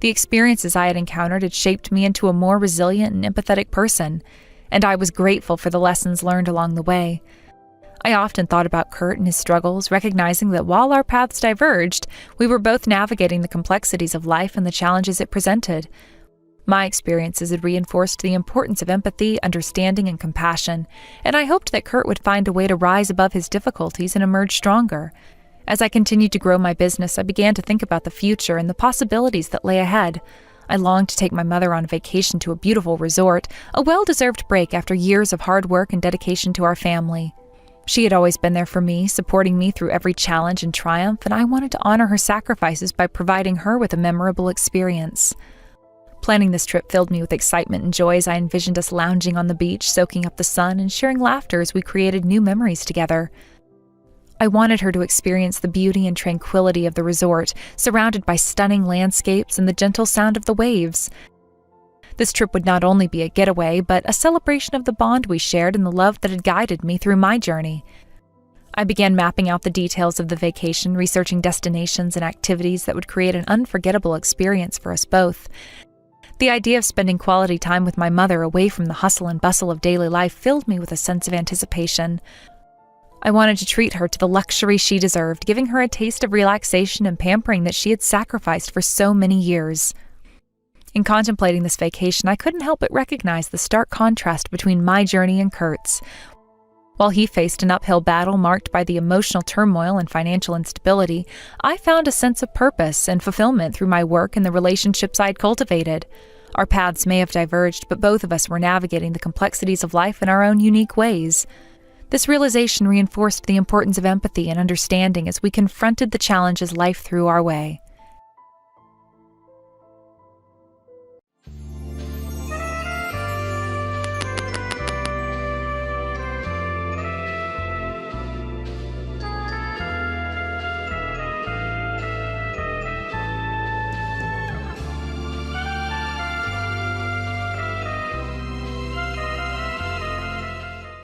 The experiences I had encountered had shaped me into a more resilient and empathetic person, and I was grateful for the lessons learned along the way. I often thought about Kurt and his struggles, recognizing that while our paths diverged, we were both navigating the complexities of life and the challenges it presented. My experiences had reinforced the importance of empathy, understanding, and compassion, and I hoped that Kurt would find a way to rise above his difficulties and emerge stronger. As I continued to grow my business, I began to think about the future and the possibilities that lay ahead. I longed to take my mother on vacation to a beautiful resort, a well-deserved break after years of hard work and dedication to our family. She had always been there for me, supporting me through every challenge and triumph, and I wanted to honor her sacrifices by providing her with a memorable experience. Planning this trip filled me with excitement and joy as I envisioned us lounging on the beach, soaking up the sun, and sharing laughter as we created new memories together. I wanted her to experience the beauty and tranquility of the resort, surrounded by stunning landscapes and the gentle sound of the waves. This trip would not only be a getaway, but a celebration of the bond we shared and the love that had guided me through my journey. I began mapping out the details of the vacation, researching destinations and activities that would create an unforgettable experience for us both. The idea of spending quality time with my mother away from the hustle and bustle of daily life filled me with a sense of anticipation. I wanted to treat her to the luxury she deserved, giving her a taste of relaxation and pampering that she had sacrificed for so many years. In contemplating this vacation, I couldn't help but recognize the stark contrast between my journey and Kurt's. While he faced an uphill battle marked by the emotional turmoil and financial instability, I found a sense of purpose and fulfillment through my work and the relationships I had cultivated. Our paths may have diverged, but both of us were navigating the complexities of life in our own unique ways. This realization reinforced the importance of empathy and understanding as we confronted the challenges life threw our way.